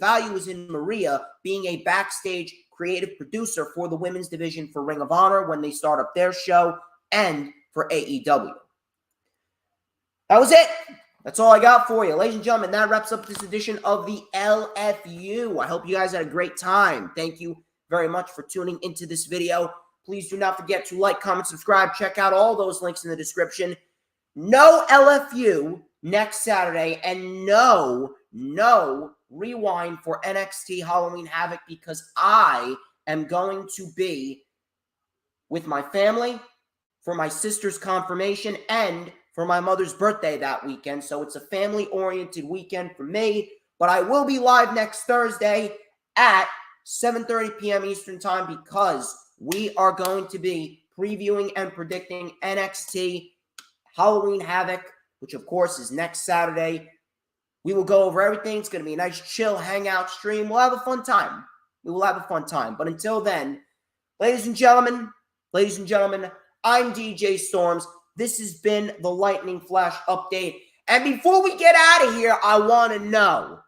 in Maria being a backstage creative producer for the women's division for Ring of Honor when they start up their show and for AEW. That was it. That's all I got for you. Ladies and gentlemen, that wraps up this edition of the LFU. I hope you guys had a great time. Thank you very much for tuning into this video. Please do not forget to like, comment, subscribe. Check out all those links in the description. No LFU next Saturday, and no rewind for NXT Halloween Havoc because I am going to be with my family for my sister's confirmation and for my mother's birthday that weekend. So it's a family-oriented weekend for me. But I will be live next Thursday at 7:30 p.m. Eastern Time because we are going to be previewing and predicting NXT Halloween Havoc, which of course is next Saturday. We will go over everything. It's going to be a nice chill hangout stream. We'll have a fun time. We will have a fun time. But until then, ladies and gentlemen, I'm DJ Storms. This has been the Lightning Flash update. And before we get out of here, I want to know,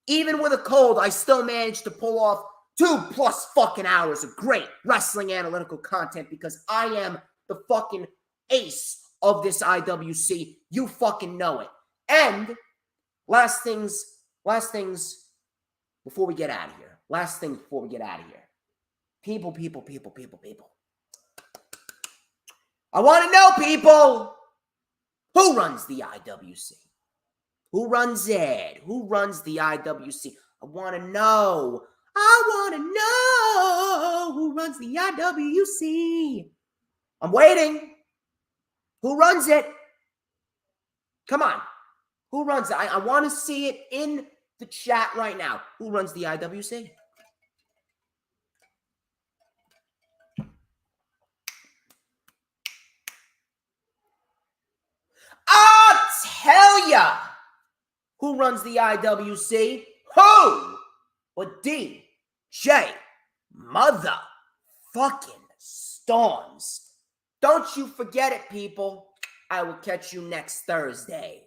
even with a cold, I still managed to pull off 2+ fucking hours of great wrestling analytical content because I am the fucking ace of this IWC. You fucking know it. And last things before we get out of here. People. I want to know, people, who runs the IWC? Who runs it? Who runs the IWC? I want to know who runs the IWC. I'm waiting. Who runs it? Come on. Who runs it? I want to see it in the chat right now. Who runs the IWC? I'll tell ya who runs the IWC. Who? But DJ motherfucking Storms. Don't you forget it, people. I will catch you next Thursday.